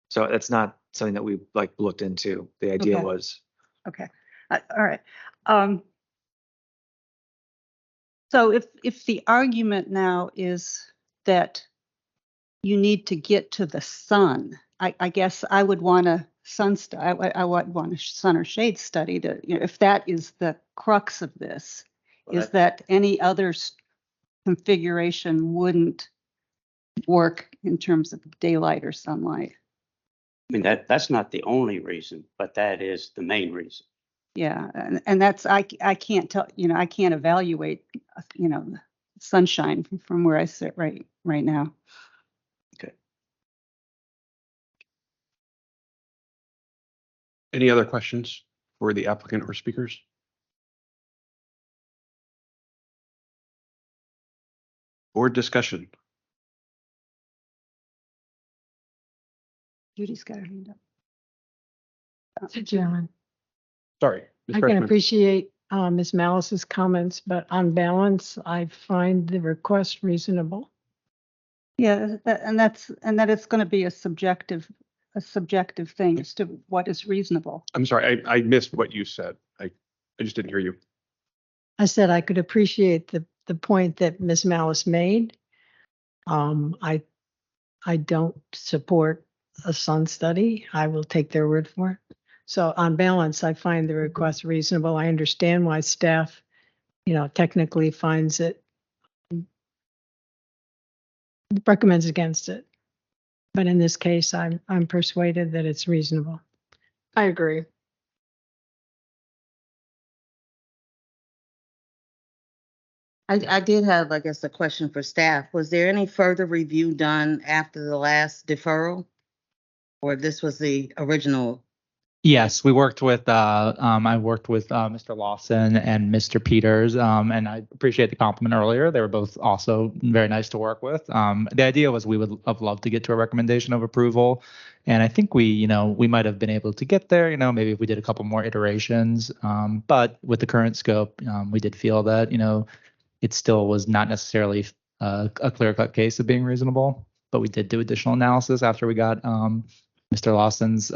so that's not something that we like looked into. The idea Okay. was Okay, all right. So if the argument now is that you need to get to the sun, I guess I would want a I would want a sun or shade study to, if that is the crux of this, Well, is that any other configuration wouldn't work in terms of daylight or sunlight. I mean, that's not the only reason, but that is the main reason. Yeah, and that's I can't tell, I can't evaluate, sunshine from where I sit right now. Okay. Any other questions for the applicant or speakers? Board discussion. Judy's got her hand up. Mr. Chairman, Sorry, Ms. I can Freshman. appreciate Ms. Malice's comments, but on balance, I find the request reasonable. Yeah, that it's going to be a subjective thing as to what is reasonable. I'm sorry, I missed what you said. I just didn't hear you. I said I could appreciate the point that Ms. Malice made. I don't support a sun study. I will take their word for it. So on balance, I find the request reasonable. I understand why staff, technically finds it, recommends against it. But in this case, I'm persuaded that it's reasonable. I agree. I did have, I guess, a question for staff. Was there any further review done after the last deferral? Or this was the original? Yes, we worked with I worked with Mr. Lawson and Mr. Peters, and I appreciate the compliment earlier. They were both also very nice to work with. The idea was we would have loved to get to a recommendation of approval, and I think we might have been able to get there. Maybe if we did a couple more iterations. But with the current scope, we did feel that it still was not necessarily a clear-cut case of being reasonable. But we did do additional analysis after we got Mr. Lawson's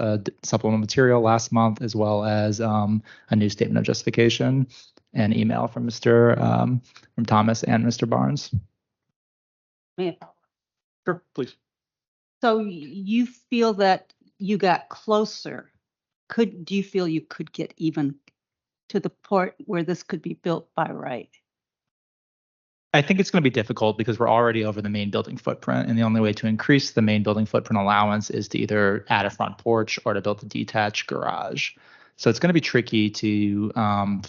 supplemental material last month, as well as a new statement of justification and email from from Thomas and Mr. Barnes. Yeah. Sure, please. So you feel that you got closer? Do you feel you could get even to the point where this could be built by right? I think it's going to be difficult because we're already over the main building footprint, and the only way to increase the main building footprint allowance is to either add a front porch or to build a detached garage. So it's going to be tricky to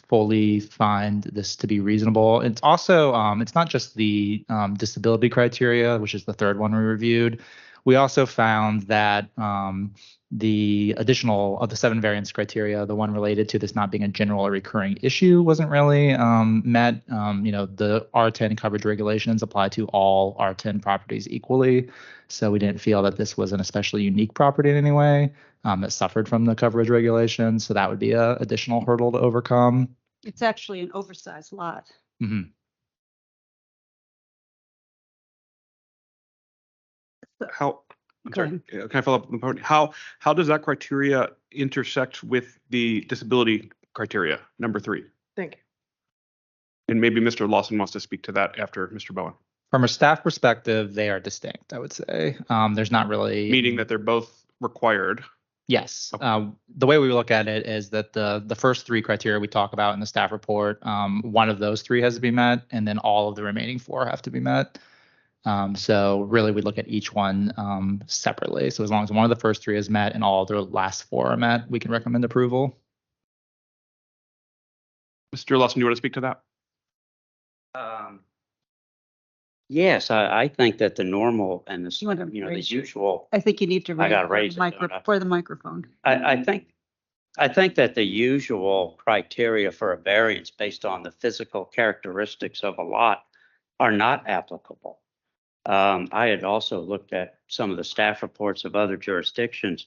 fully find this to be reasonable. It's also it's not just the disability criteria, which is the third one we reviewed. We also found that the additional of the 7 variance criteria, the one related to this not being a general or recurring issue wasn't really met. The R10 coverage regulations apply to all R10 properties equally. So we didn't feel that this was an especially unique property in any way that suffered from the coverage regulations. So that would be an additional hurdle to overcome. It's actually an oversized lot. Mhm. How, I'm Go sorry, can I follow up on the point? How does that criteria intersect with the disability criteria, number 3? Thank you. And maybe Mr. Lawson wants to speak to that after Mr. Bowen, From a staff perspective, they are distinct, I would say. There's not really meaning that they're both required. Yes. Okay. The way we look at it is that the first 3 criteria we talk about in the staff report, one of those 3 has to be met, and then all of the remaining 4 have to be met. So really, we look at each one separately. So as long as one of the first 3 is met and all the last 4 are met, we can recommend approval. Mr. Lawson, do you want to speak to that? Yes, I think that the normal and the, You want to the raise your- usual, I think you need to I gotta raise raise it, don't I? for the microphone. I think that the usual criteria for a variance based on the physical characteristics of a lot are not applicable. I had also looked at some of the staff reports of other jurisdictions,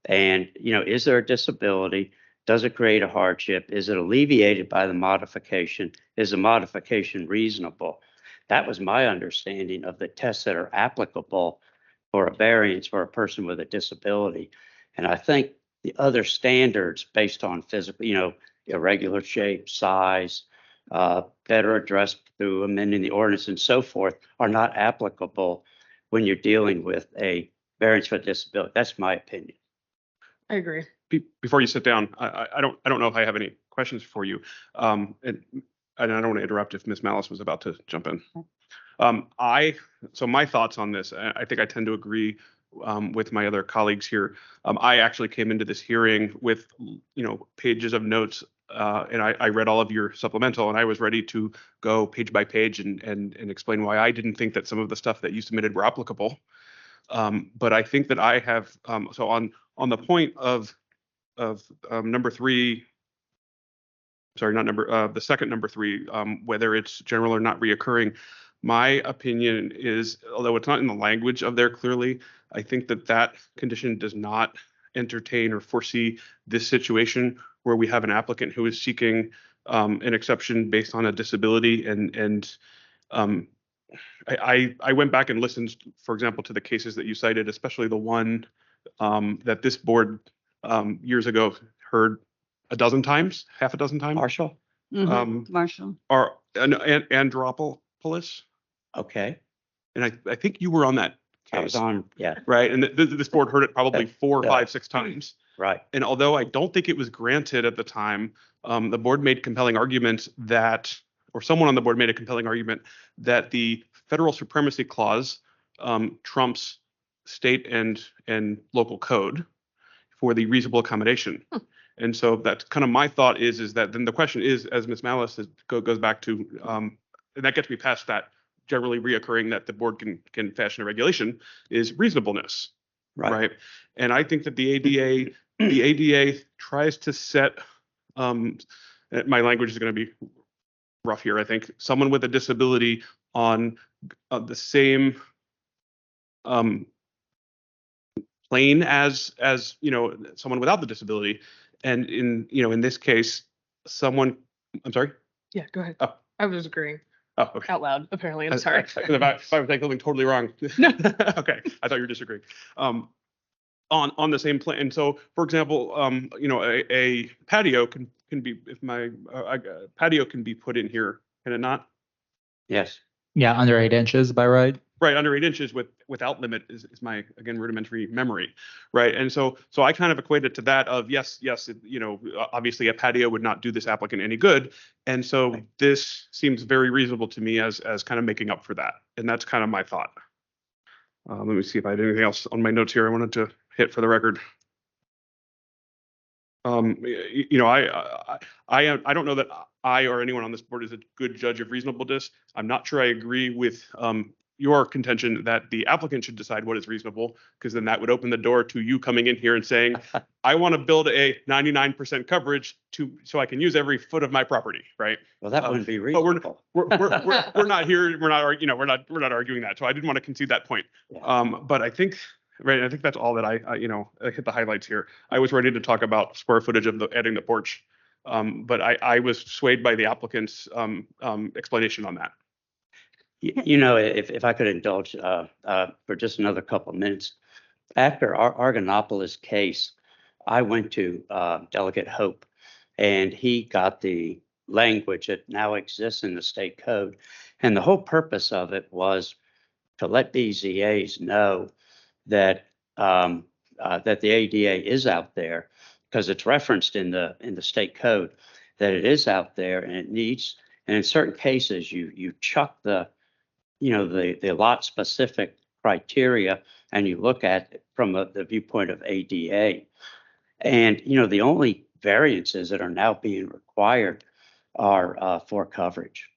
and, is there a disability? Does it create a hardship? Is it alleviated by the modification? Is the modification reasonable? That was my understanding of the tests that are applicable for a variance for a person with a disability. And I think the other standards based on physical, irregular shape, size, better addressed through amending the ordinance and so forth are not applicable when you're dealing with a variance for disability. That's my opinion. I agree. Before you sit down, I don't know if I have any questions for you. And I don't want to interrupt if Ms. Malice was about to jump in. So my thoughts on this, I think I tend to agree with my other colleagues here. I actually came into this hearing with, pages of notes, and I read all of your supplemental, and I was ready to go page by page and explain why I didn't think that some of the stuff that you submitted were applicable. But I think that I have, so on the point of number 3, sorry, not number, the second number 3, whether it's general or not reoccurring, my opinion is, although it's not in the language of there clearly, I think that condition does not entertain or foresee this situation where we have an applicant who is seeking an exception based on a disability. And I went back and listened, for example, to the cases that you cited, especially the one that this board years ago heard half a dozen times. Marshall? Marshall. Or Andropolis. Okay. And I think you were on that case. I was on, yeah, Right. And this board heard it probably 4, 5, 6 times. right. And although I don't think it was granted at the time, the board made compelling arguments or someone on the board made a compelling argument that the federal supremacy clause trumps state and local code for the reasonable accommodation. And so that's kind of my thought is that then the question is, as Ms. Malice goes back to, and that gets me past that generally reoccurring that the board can fashion a regulation, is reasonableness. Right. And I think that the ADA tries to set, my language is going to be rough here, I think, someone with a disability on the same plane as someone without the disability. And in this case, I'm sorry. Yeah, go ahead. Oh. I was agreeing Oh, okay. out loud, apparently. I'm sorry. If I was saying something totally wrong. No. Okay, I thought you were disagreeing. On the same plan. And so, for example, a patio can be, if my patio can be put in here, can it not? Yes. Yeah, under 8 inches by right. Right, under 8 inches without limit is my, again, rudimentary memory, right? And so I kind of equate it to that of yes, obviously a patio would not do this applicant any good, and so this seems very reasonable to me as kind of making up for that, and that's kind of my thought. Let me see if I had anything else on my notes here I wanted to hit for the record. I don't know that I or anyone on this board is a good judge of reasonableness. I'm not sure I agree with your contention that the applicant should decide what is reasonable, because then that would open the door to you coming in here and saying, I want to build a 99% coverage so I can use every foot of my property, right? Well, that wouldn't be But reasonable. we're not here. We're not arguing that. So I didn't want to concede that point. Yeah. But I think that's all that I hit the highlights here. I was ready to talk about square footage of adding the porch. But I was swayed by the applicant's explanation on that. You know, if I could indulge for just another couple of minutes, after our Argonopolis case, I went to Delegate Hope, and he got the language that now exists in the state code, and the whole purpose of it was to let BZAs know that that the ADA is out there, because it's referenced in the state code that it is out there, and it needs. And in certain cases, you chuck the lot specific criteria and you look at it from the viewpoint of ADA. And, the only variances that are now being required are for coverage.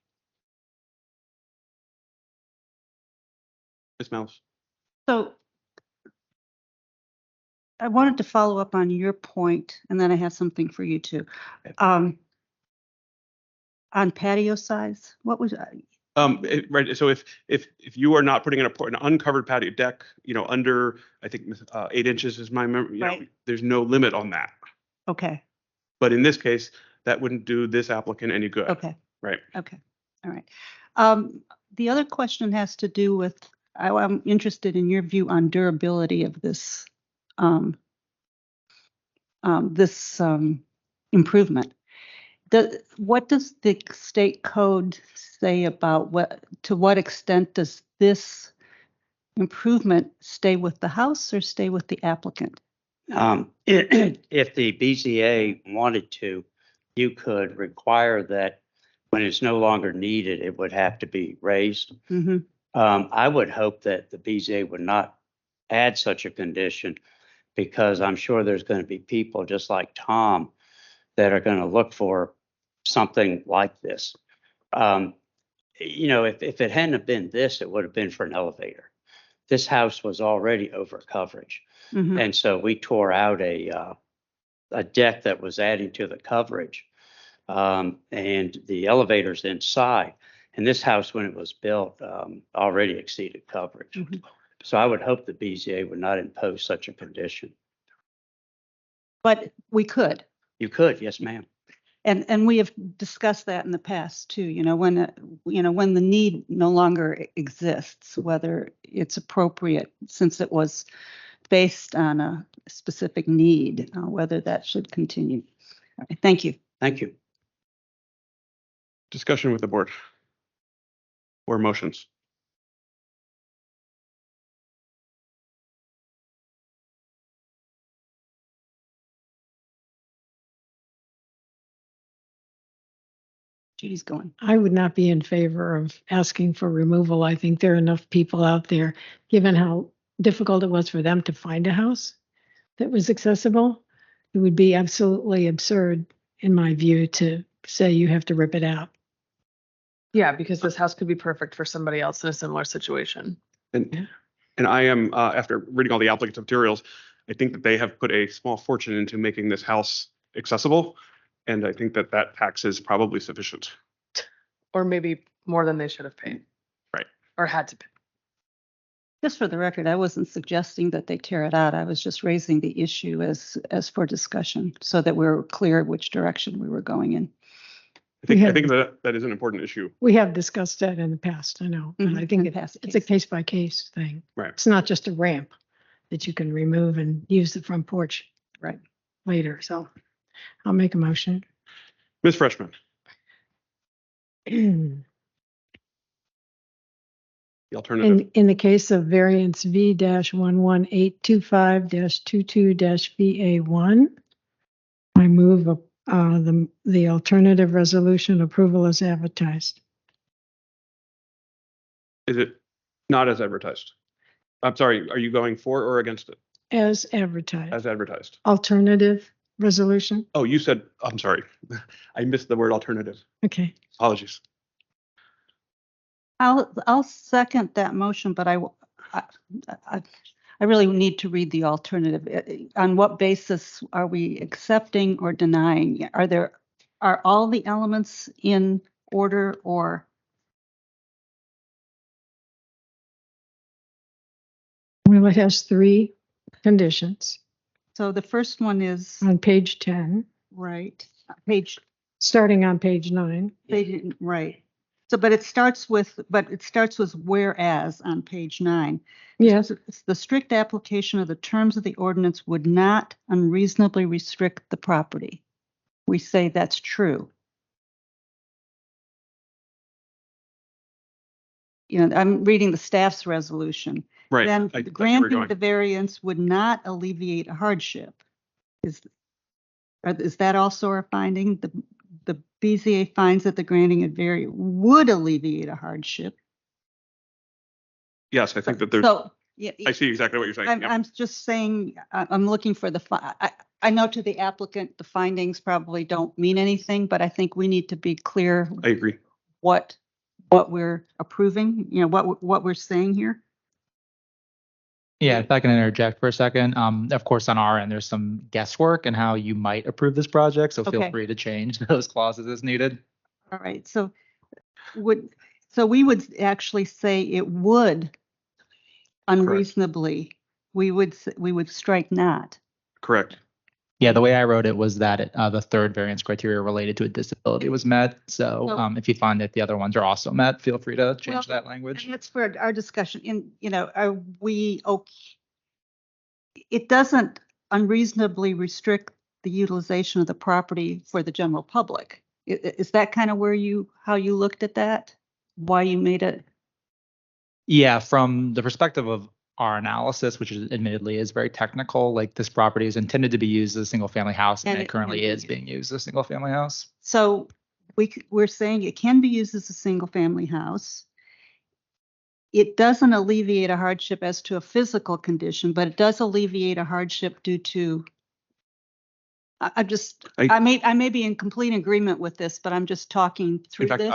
Ms. Mouse. So I wanted to follow up on your point, and then I have something for you too. On patio size, what was Right. So if you are not putting in an uncovered patio deck, under, I think 8 inches is my memory. Right. There's no limit on that. okay? But in this case, that wouldn't do this applicant any good. Okay. Right. Okay. All right. The other question has to do with, I'm interested in your view on durability of this improvement. What does the state code say about to what extent does this improvement stay with the house or stay with the applicant? If the BZA wanted to, you could require that when it's no longer needed, it would have to be raised. Mm-hmm. I would hope that the BZA would not add such a condition, because I'm sure there's going to be people just like Tom that are going to look for something like this. If it hadn't have been this, it would have been for an elevator. This house was already over coverage. Mm-hmm. And so we tore out a deck that was adding to the coverage, and the elevators inside. And this house, when it was built, already exceeded coverage. Mm-hmm. So I would hope the BZA would not impose such a condition. But we could. You could, yes, ma'am. And we have discussed that in the past too, when the need no longer exists, whether it's appropriate, since it was based on a specific need, whether that should continue. All right, thank you. Thank you. Discussion with the board or motions. Judy's going. I would not be in favor of asking for removal. I think there are enough people out there, given how difficult it was for them to find a house that was accessible. It would be absolutely absurd, in my view, to say you have to rip it out. Yeah, because this house could be perfect for somebody else in a similar situation. And I am, after reading all the applicant's materials, I think that they have put a small fortune into making this house accessible. And I think that tax is probably sufficient. Or maybe more than they should have paid. Right. Or had to pay. Just for the record, I wasn't suggesting that they tear it out. I was just raising the issue as for discussion so that we're clear which direction we were going in. I think that is an important issue. We have discussed that in the past, I know. And I think it's a case by case thing. Right. It's not just a ramp that you can remove and use the front porch Right. later. So I'll make a motion. Ms. Freshman. In The alternative. in the case of variance V-11825-22-VA1, I move the alternative resolution approval as advertised. Is it not as advertised? I'm sorry, are you going for or against it? As advertised. As advertised. Alternative resolution. Oh, you said, I'm sorry. I missed the word alternative. Okay. Apologies. I'll second that motion, but I really need to read the alternative. On what basis are we accepting or denying? Are all the elements in order, or? Well, it has 3 conditions So the first one is, on page 10, right, starting on page 9. right. So, but it starts with whereas on page 9. Yes, The strict application of the terms of the ordinance would not unreasonably restrict the property. We say that's true. You know, I'm reading the staff's resolution. Right. Then I thought you were granting going. the variance would not alleviate a hardship. Is that also our finding? The BZA finds that the granting of variance would alleviate a hardship. Yes, I think that there's, So, yeah, I see exactly what you're saying. Yep. I'm just saying, I'm looking for I know to the applicant, the findings probably don't mean anything, but I think we need to be clear I agree. what we're approving, you know, what we're saying here. Yeah, if I can interject for a second. Of course, on our end, there's some guesswork in how you might approve this project, so feel Okay. free to change those clauses as needed. All right, so we would actually say it would unreasonably, we would strike not. Correct. Yeah, the way I wrote it was that the third variance criteria related to a disability was met. So Oh. if you find that the other ones are also met, feel free to change that language. And that's for our discussion. You know, are we okay? It doesn't unreasonably restrict the utilization of the property for the general public. Is that kind of how you looked at that? Why you made it? Yeah, from the perspective of our analysis, which is admittedly is very technical, like this property is intended to be used as a single family house, and it currently is being used as a single family house. So we're saying it can be used as a single family house. It doesn't alleviate a hardship as to a physical condition, but it does alleviate a hardship due to. I may be in complete agreement with this, but I'm just talking through In fact, this.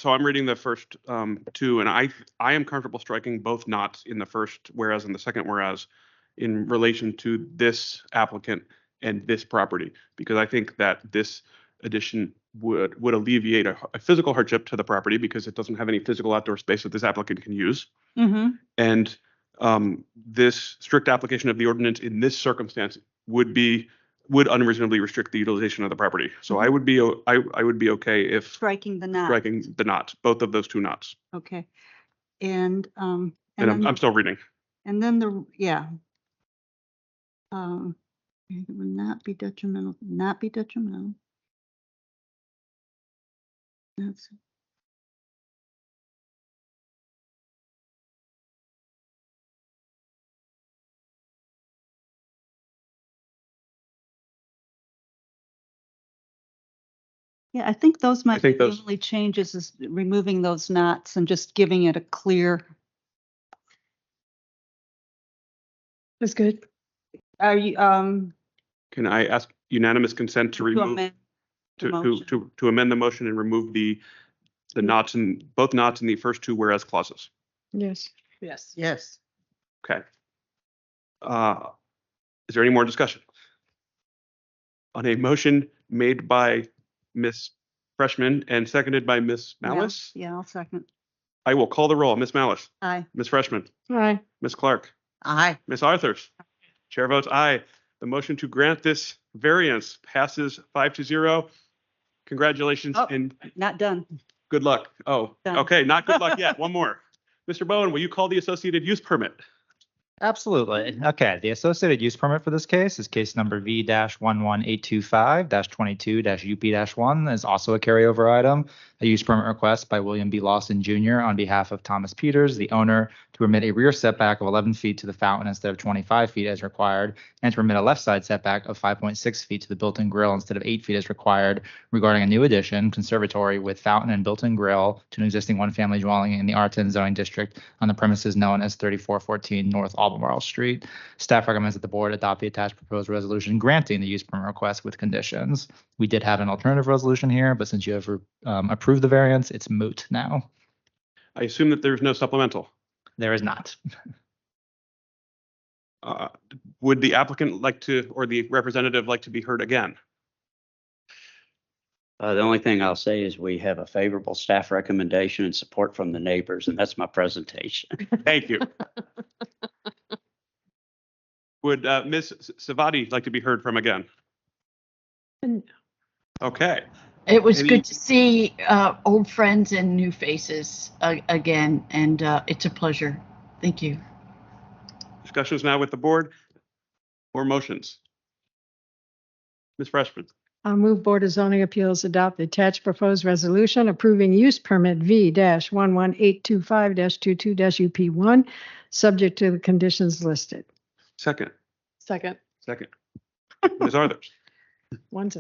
so I'm reading the first 2, and I am comfortable striking both nots in the first whereas and the second whereas in relation to this applicant and this property, because I think that this addition would alleviate a physical hardship to the property because it doesn't have any physical outdoor space that this applicant can use. Mm-hmm. And this strict application of the ordinance in this circumstance would unreasonably restrict the utilization of the property. So I would be okay if Striking the knot. striking the knots, both of those 2 knots. Okay. And And then, I'm still reading. and then it would not be detrimental. That's. Yeah, I think those might be the only changes, is removing those knots and just giving it a clear. that's good. Are you Can I ask unanimous consent to remove amend the motion? to amend the motion and remove the knots and both knots in the first 2 whereas clauses? Yes. Yes. Yes. Okay. Is there any more discussion on a motion made by Ms. Freshman and seconded by Ms. Malice? Yeah, I'll second. I will call the roll. Ms. Malice, Aye. Ms. Freshman, Aye. Ms. Clark, Aye. Ms. Arthurs. Chair votes aye. The motion to grant this variance passes 5-0. Congratulations Oh. and Not done. good luck. Oh, Done. okay, not good luck yet. One more. Mr. Bowen, will you call the associated use permit? Absolutely. Okay. The associated use permit for this case is case number V-11825-22-UP-1, is also a carryover item. A use permit request by William B. Lawson Jr. on behalf of Thomas Peters, the owner, to permit a rear setback of 11 feet to the fountain instead of 25 feet as required, and to permit a left side setback of 5.6 feet to the built-in grill instead of 8 feet as required, regarding a new addition, conservatory with fountain and built-in grill to an existing one-family dwelling in the R10 zoning district on the premises known as 3414 North Albemarle Street. Staff recommends that the board adopt the attached proposed resolution granting the use permit request with conditions. We did have an alternative resolution here, but since you have approved the variance, it's moot now. I assume that there's no supplemental. There is not. Would the applicant like to, or the representative like to be heard again? The only thing I'll say is we have a favorable staff recommendation and support from the neighbors, and that's my presentation. Thank you. Would Ms. Savati like to be heard from again? Okay. It was Maybe- good to see old friends and new faces again, and it's a pleasure. Thank you. Discussions now with the board or motions? Ms. Freshman. I'll move Board of Zoning Appeals adopt the attached proposed resolution approving use permit V-11825-22-UP1, subject to the conditions listed. Second. Second. Ms. Arthurs. One's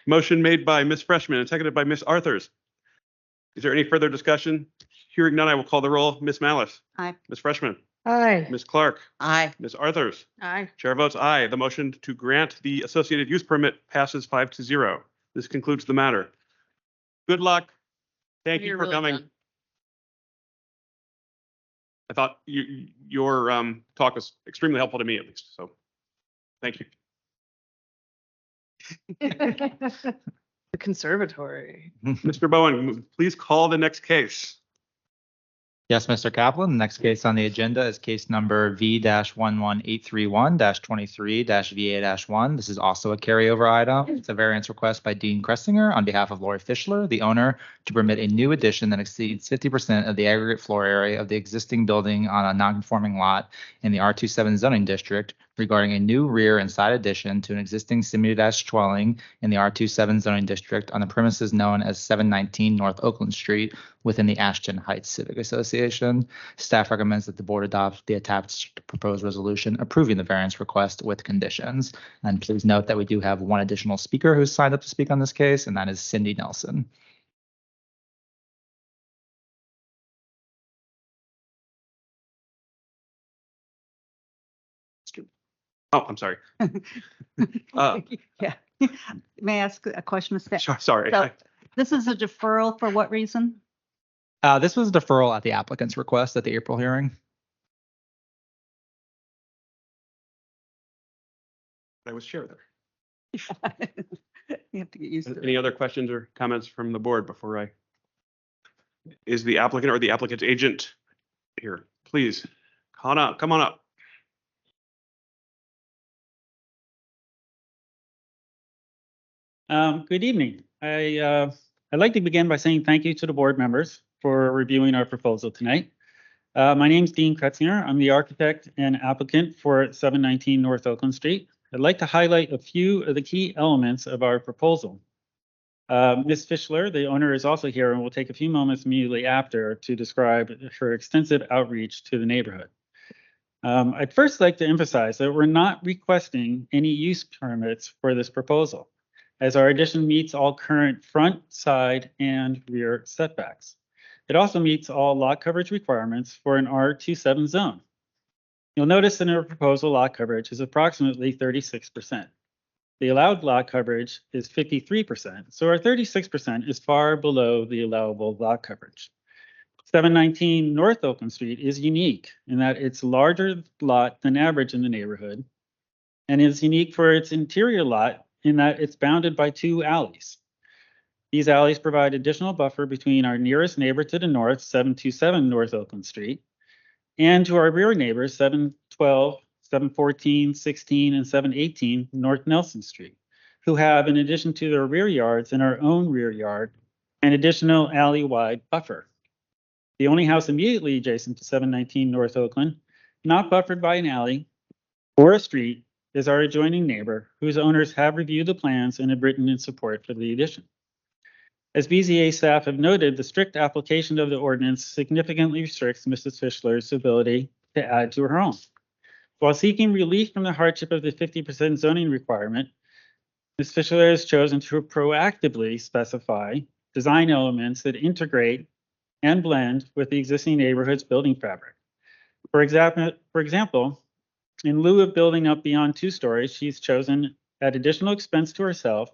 Motion made by Ms. Freshman and seconded by Ms. Arthurs. Is there any further discussion? Hearing none, I will call the roll. Ms. Malice. Aye. Ms. Freshman. aye. Ms. Clark. Aye. Ms. Arthurs. Aye. Chair votes aye. The motion to grant the associated use permit passes 5-0. This concludes the matter. Good luck. Thank you You're for really coming. done. I thought your talk was extremely helpful to me at least. So thank you. The conservatory. Mr. Bowen, please call the next case. Yes, Mr. Kaplan. The next case on the agenda is case number V-11831-23-VA-1. This is also a carryover item. It's a variance request by Dean Kressinger on behalf of Lori Fischler, the owner, to permit a new addition that exceeds 50% of the aggregate floor area of the existing building on a non-conforming lot in the R27 zoning district regarding a new rear and side addition to an existing semi-detached dwelling in the R27 zoning district on the premises known as 719 North Oakland Street within the Ashton Heights Civic Association. Staff recommends that the board adopt the attached proposed resolution approving the variance request with conditions. And please note that we do have one additional speaker who's signed up to speak on this case, and that is Cindy Nelson. Oh, I'm sorry. Yeah. May I ask a question of staff? Sorry. So this is a deferral for what reason? This was a deferral at the applicant's request at the April hearing. I was chair there. You have to get used to it. Any other questions or comments from the board before I? Is the applicant or the applicant's agent here? Please, come on up. Good evening. I'd like to begin by saying thank you to the board members for reviewing our proposal tonight. My name is Dean Kretzinger. I'm the architect and applicant for 719 North Oakland Street. I'd like to highlight a few of the key elements of our proposal. Ms. Fischler, the owner, is also here and will take a few moments immediately after to describe her extensive outreach to the neighborhood. I'd first like to emphasize that we're not requesting any use permits for this proposal, as our addition meets all current front, side, and rear setbacks. It also meets all lot coverage requirements for an R27 zone. You'll notice in our proposal lot coverage is approximately 36%. The allowed lot coverage is 53%, so our 36% is far below the allowable lot coverage. 719 North Oakland Street is unique in that it's a larger lot than average in the neighborhood, and is unique for its interior lot in that it's bounded by two alleys. These alleys provide additional buffer between our nearest neighbor to the north, 727 North Oakland Street, and to our rear neighbors, 712, 714, 16, and 718 North Nelson Street, who have, in addition to their rear yards and our own rear yard, an additional alley-wide buffer. The only house immediately adjacent to 719 North Oakland, not buffered by an alley or a street, is our adjoining neighbor, whose owners have reviewed the plans and have written in support for the addition. As BZA staff have noted, the strict application of the ordinance significantly restricts Mrs. Fischler's ability to add to her home. While seeking relief from the hardship of the 50% zoning requirement, Ms. Fischler has chosen to proactively specify design elements that integrate and blend with the existing neighborhood's building fabric. For example, in lieu of building up beyond 2 stories, she's chosen, at additional expense to herself,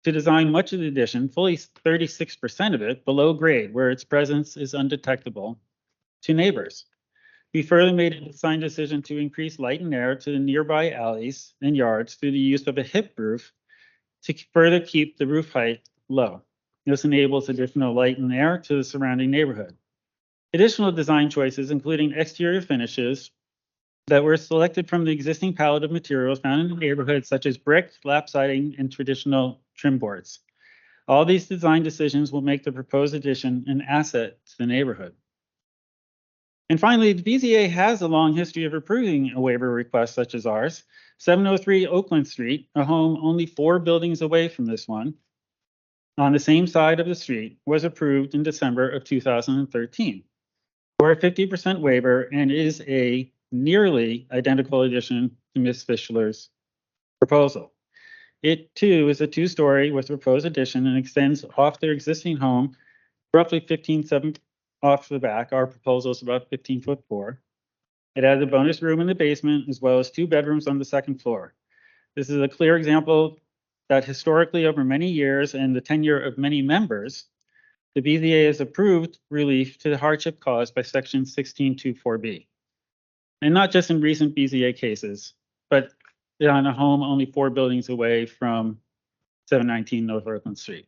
to design much of the addition, fully 36% of it, below grade, where its presence is undetectable to neighbors. We further made a design decision to increase light and air to the nearby alleys and yards through the use of a hip roof to further keep the roof height low. This enables additional light and air to the surrounding neighborhood. Additional design choices, including exterior finishes that were selected from the existing palette of materials found in the neighborhood, such as brick, lap siding, and traditional trim boards. All these design decisions will make the proposed addition an asset to the neighborhood. And finally, the BZA has a long history of approving a waiver request such as ours. 703 Oakland Street, a home only 4 buildings away from this one, on the same side of the street, was approved in December of 2013 for a 50% waiver and is a nearly identical addition to Ms. Fischler's proposal. It too is a 2-story with proposed addition and extends off their existing home roughly 15.7 off the back. Our proposal is about 15'4". It adds a bonus room in the basement as well as 2 bedrooms on the 2nd floor. This is a clear example that historically over many years and the tenure of many members, the BZA has approved relief to the hardship caused by section 1624B. And not just in recent BZA cases, but on a home only 4 buildings away from 719 North Oakland Street.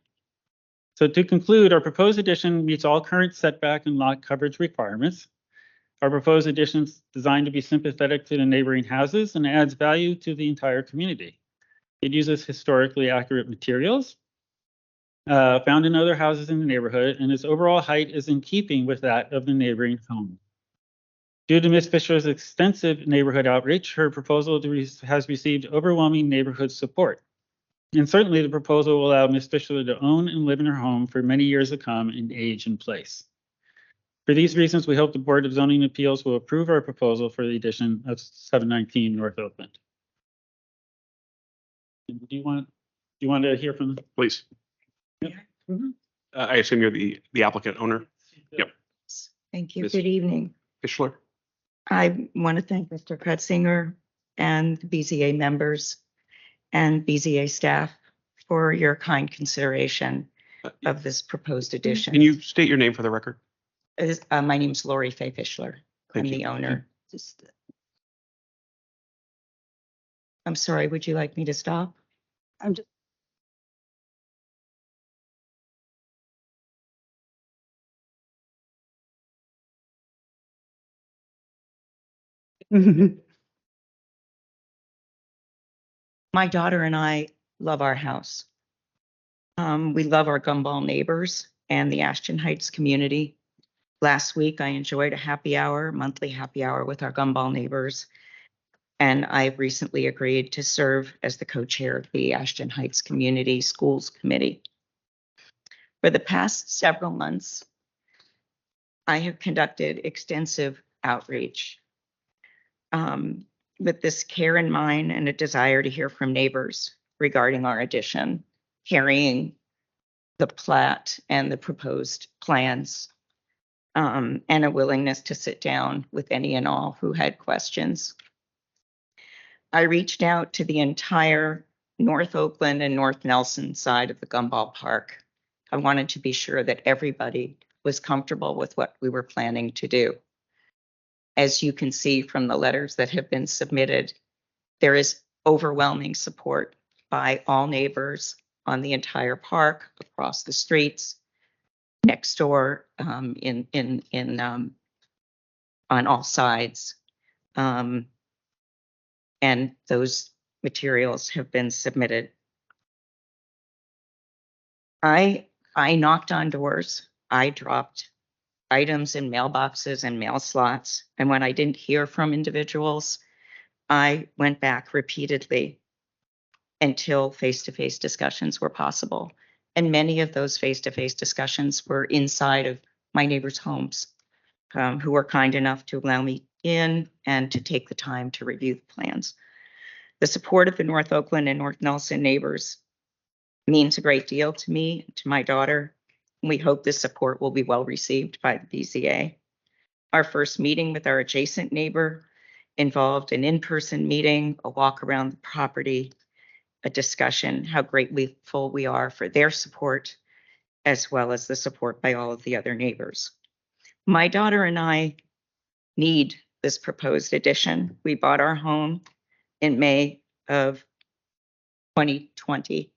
So to conclude, our proposed addition meets all current setback and lot coverage requirements. Our proposed addition is designed to be sympathetic to the neighboring houses and adds value to the entire community. It uses historically accurate materials found in other houses in the neighborhood, and its overall height is in keeping with that of the neighboring home. Due to Ms. Fisher's extensive neighborhood outreach, her proposal has received overwhelming neighborhood support. And certainly the proposal will allow Ms. Fisher to own and live in her home for many years to come and age in place. For these reasons, we hope the Board of Zoning Appeals will approve our proposal for the addition of 719 North Oakland. Do you want to hear from them? Please. Yep. I assume you're the applicant owner. Yep. Thank you. Ms. Good evening. Fischler. I want to thank Mr. Kretzinger and the BZA members and BZA staff for your kind consideration of this proposed addition. Can you state your name for the record? My name is Lori Faye Fischler. I'm the owner. I'm sorry, would you like me to stop? I'm just. My daughter and I love our house. We love our Gumball neighbors and the Ashton Heights community. Last week, I enjoyed a monthly happy hour with our Gumball neighbors. And I've recently agreed to serve as the co-chair of the Ashton Heights Community Schools Committee. For the past several months, I have conducted extensive outreach with this care in mind and a desire to hear from neighbors regarding our addition, carrying the plat and the proposed plans, and a willingness to sit down with any and all who had questions. I reached out to the entire North Oakland and North Nelson side of the Gumball Park. I wanted to be sure that everybody was comfortable with what we were planning to do. As you can see from the letters that have been submitted, there is overwhelming support by all neighbors on the entire park, across the streets, next door, on all sides. And those materials have been submitted. I knocked on doors. I dropped items in mailboxes and mail slots. And when I didn't hear from individuals, I went back repeatedly until face-to-face discussions were possible. And many of those face-to-face discussions were inside of my neighbors' homes, who were kind enough to allow me in and to take the time to review the plans. The support of the North Oakland and North Nelson neighbors means a great deal to me, to my daughter. We hope this support will be well received by the BZA. Our first meeting with our adjacent neighbor involved an in-person meeting, a walk around the property, a discussion how grateful we are for their support, as well as the support by all of the other neighbors. My daughter and I need this proposed addition. We bought our home in May of 2020.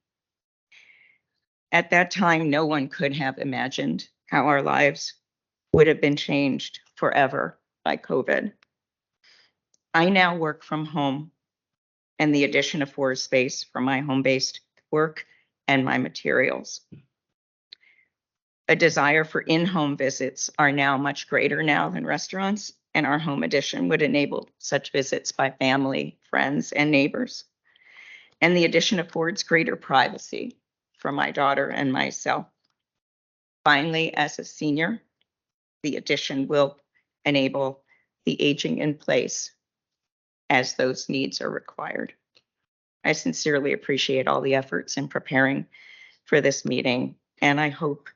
At that time, no one could have imagined how our lives would have been changed forever by COVID. I now work from home, and the addition affords space for my home-based work and my materials. A desire for in-home visits are now much greater now than restaurants, and our home addition would enable such visits by family, friends, and neighbors. And the addition affords greater privacy for my daughter and myself. Finally, as a senior, the addition will enable the aging in place as those needs are required. I sincerely appreciate all the efforts in preparing for this meeting, and I hope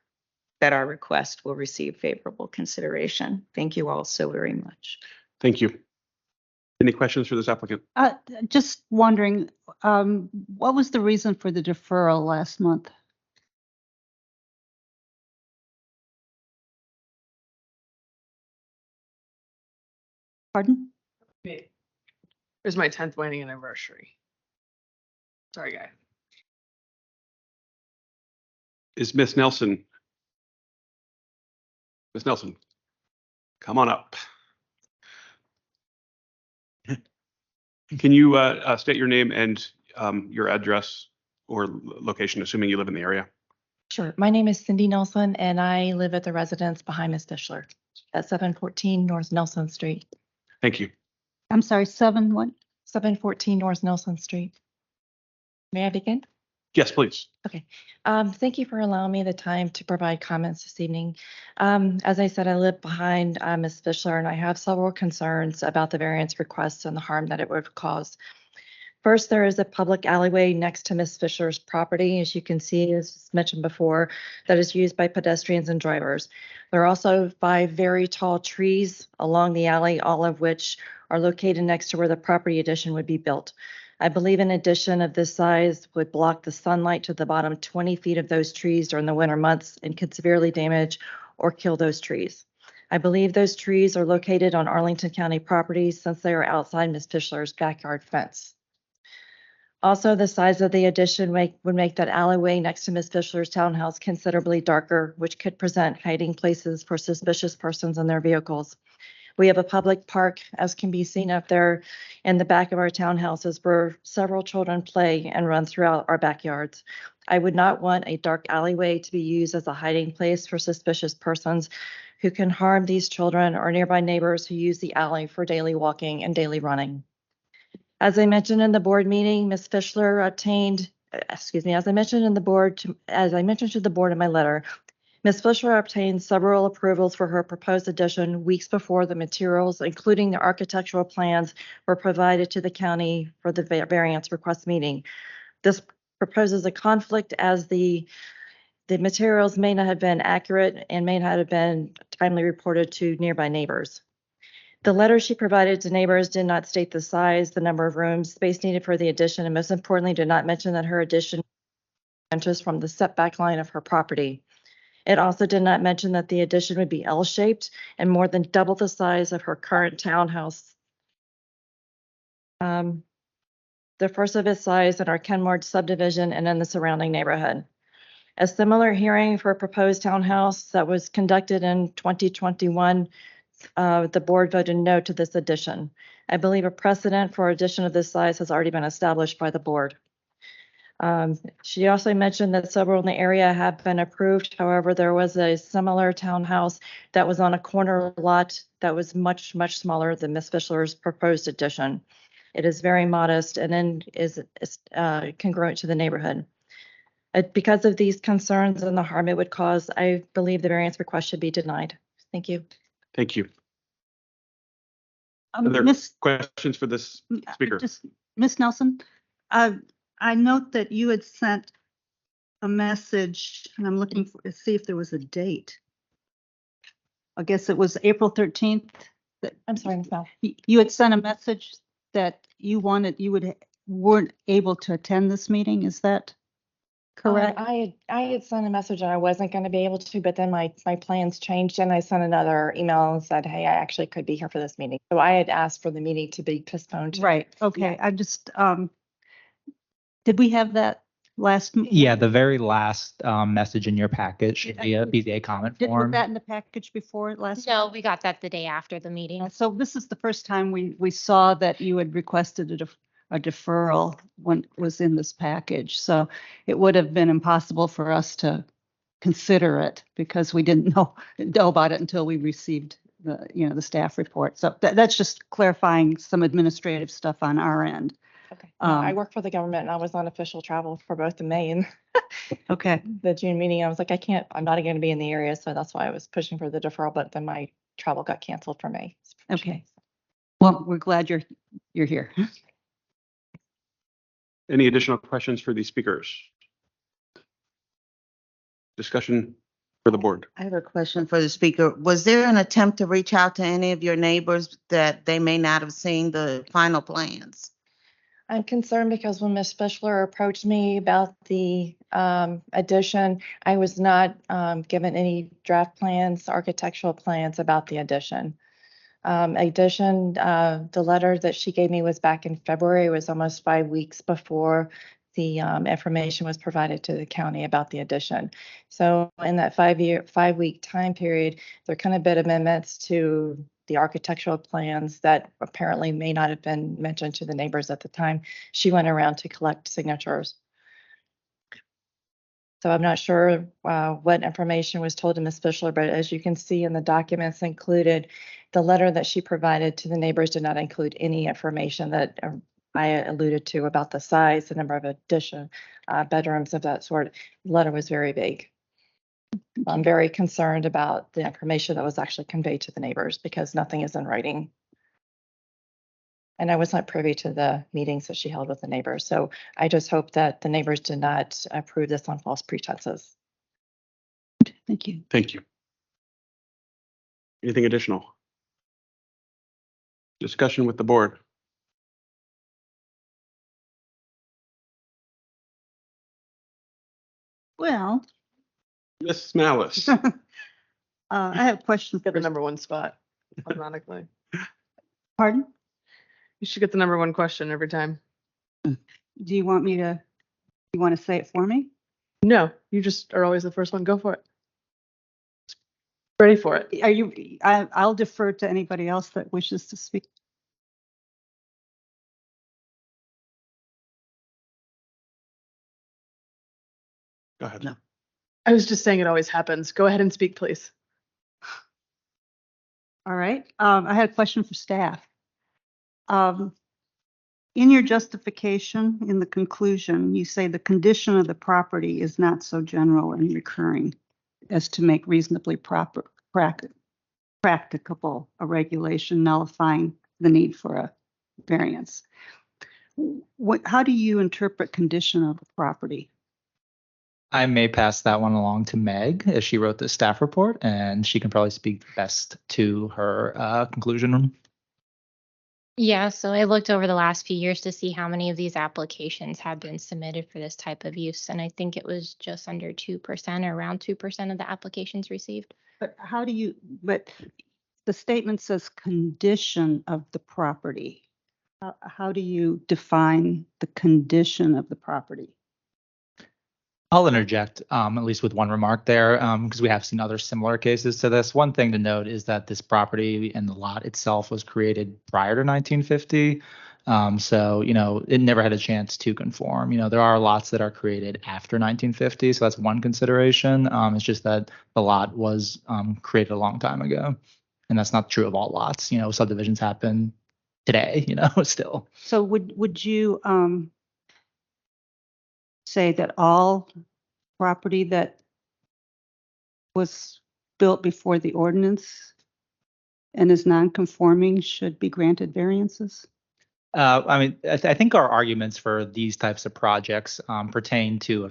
that our request will receive favorable consideration. Thank you all so very much. Thank you. Any questions for this applicant? Just wondering, what was the reason for the deferral last month? Pardon? It was my 10th wedding anniversary. Sorry, guy. Is Miss Nelson? Miss Nelson, come on up. Can you state your name and your address or location, assuming you live in the area? Sure. My name is Cindy Nelson, and I live at the residence behind Ms. Fischler at 714 North Nelson Street. Thank you. I'm sorry, 714 North Nelson Street. May I begin? Yes, please. Okay. Thank you for allowing me the time to provide comments this evening. As I said, I live behind Ms. Fischler, and I have several concerns about the variance request and the harm that it would cause. First, there is a public alleyway next to Ms. Fischler's property, as you can see, as mentioned before, that is used by pedestrians and drivers. There are also 5 very tall trees along the alley, all of which are located next to where the property addition would be built. I believe an addition of this size would block the sunlight to the bottom 20 feet of those trees during the winter months and could severely damage or kill those trees. I believe those trees are located on Arlington County property since they are outside Ms. Fischler's backyard fence. Also, the size of the addition would make that alleyway next to Ms. Fischler's townhouse considerably darker, which could present hiding places for suspicious persons and their vehicles. We have a public park, as can be seen up there in the back of our townhouses, where several children play and run throughout our backyards. I would not want a dark alleyway to be used as a hiding place for suspicious persons who can harm these children or nearby neighbors who use the alley for daily walking and daily running. As I mentioned in the board meeting, Ms. Fischler obtained, as I mentioned to the board in my letter, Ms. Fischler obtained several approvals for her proposed addition weeks before the materials, including the architectural plans, were provided to the county for the variance request meeting. This proposes a conflict as the materials may not have been accurate and may not have been timely reported to nearby neighbors. The letter she provided to neighbors did not state the size, the number of rooms, space needed for the addition, and most importantly, did not mention that her addition enters from the setback line of her property. It also did not mention that the addition would be L-shaped and more than double the size of her current townhouse. The first of its size in our Kenmore subdivision and in the surrounding neighborhood. A similar hearing for a proposed townhouse that was conducted in 2021, the board voted no to this addition. I believe a precedent for addition of this size has already been established by the board. She also mentioned that several in the area have been approved. However, there was a similar townhouse that was on a corner lot that was much, much smaller than Ms. Fischler's proposed addition. It is very modest and then is congruent to the neighborhood. Because of these concerns and the harm it would cause, I believe the variance request should be denied. Thank you. Thank you. Are there questions for this speaker? Just Ms. Nelson, I note that you had sent a message, and I'm looking to see if there was a date. I guess it was April 13th. I'm sorry, Ms. Mel. You had sent a message that you would weren't able to attend this meeting, is that correct? I had sent a message that I wasn't going to be able to, but then my plans changed and I sent another email and said, hey, I actually could be here for this meeting. So I had asked for the meeting to be postponed. Right, okay, I just, did we have that last? Yeah, the very last message in your package should be a I- BZA comment Was form. that in the package before last? No, we got that the day after the meeting. So this is the first time we saw that you had requested a deferral when it was in this package. So it would have been impossible for us to consider it because we didn't know about it until we received the staff report. So that's just clarifying some administrative stuff on our end. Okay. No, I work for the government and I was on official travel for both the May and Okay. the June meeting. I was like, I'm not going to be in the area. So that's why I was pushing for the deferral, but then my travel got canceled for May. Okay. Well, we're glad you're here. Any additional questions for these speakers? Discussion for the board. I have a question for the speaker. Was there an attempt to reach out to any of your neighbors that they may not have seen the final plans? I'm concerned because when Ms. Fischler approached me about the addition, I was not given any draft plans, architectural plans about the addition. The letter that she gave me was back in February. It was almost 5 weeks before the information was provided to the county about the addition. So in that 5-week time period, there could have been amendments to the architectural plans that apparently may not have been mentioned to the neighbors at the time. She went around to collect signatures. So I'm not sure what information was told to Ms. Fischler, but as you can see in the documents included, the letter that she provided to the neighbors did not include any information that I alluded to about the size, the number of bedrooms of that sort. The letter was very vague. I'm very concerned about the information that was actually conveyed to the neighbors because nothing is in writing. And I was not privy to the meetings that she held with the neighbors. So I just hope that the neighbors did not approve this on false pretenses. Thank you. Thank you. Anything additional? Discussion with the board. Well, Ms. Malice. I have questions. Get the number one spot, automatically. Pardon? You should get the number one question every time. Do you want to say it for me? No, you just are always the first one. Go for it. Ready for it. I'll defer to anybody else that wishes to speak. Go ahead. No. I was just saying it always happens. Go ahead and speak, please. All right. I had a question for staff. In your justification, in the conclusion, you say the condition of the property is not so general and recurring as to make reasonably practicable a regulation nullifying the need for a variance. How do you interpret condition of the property? I may pass that one along to Meg as she wrote the staff report, and she can probably speak best to her conclusion. Yeah, so I looked over the last few years to see how many of these applications have been submitted for this type of use. And I think it was just under 2% or around 2% of the applications received. But but the statement says condition of the property. How do you define the condition of the property? I'll interject, at least with one remark there, because we have seen other similar cases to this. One thing to note is that this property and the lot itself was created prior to 1950. So, it never had a chance to conform. There are lots that are created after 1950. So that's one consideration. It's just that the lot was created a long time ago. And that's not true of all lots. Subdivisions happen today, still. So would you say that all property that was built before the ordinance and is non-conforming should be granted variances? I think our arguments for these types of projects pertain to a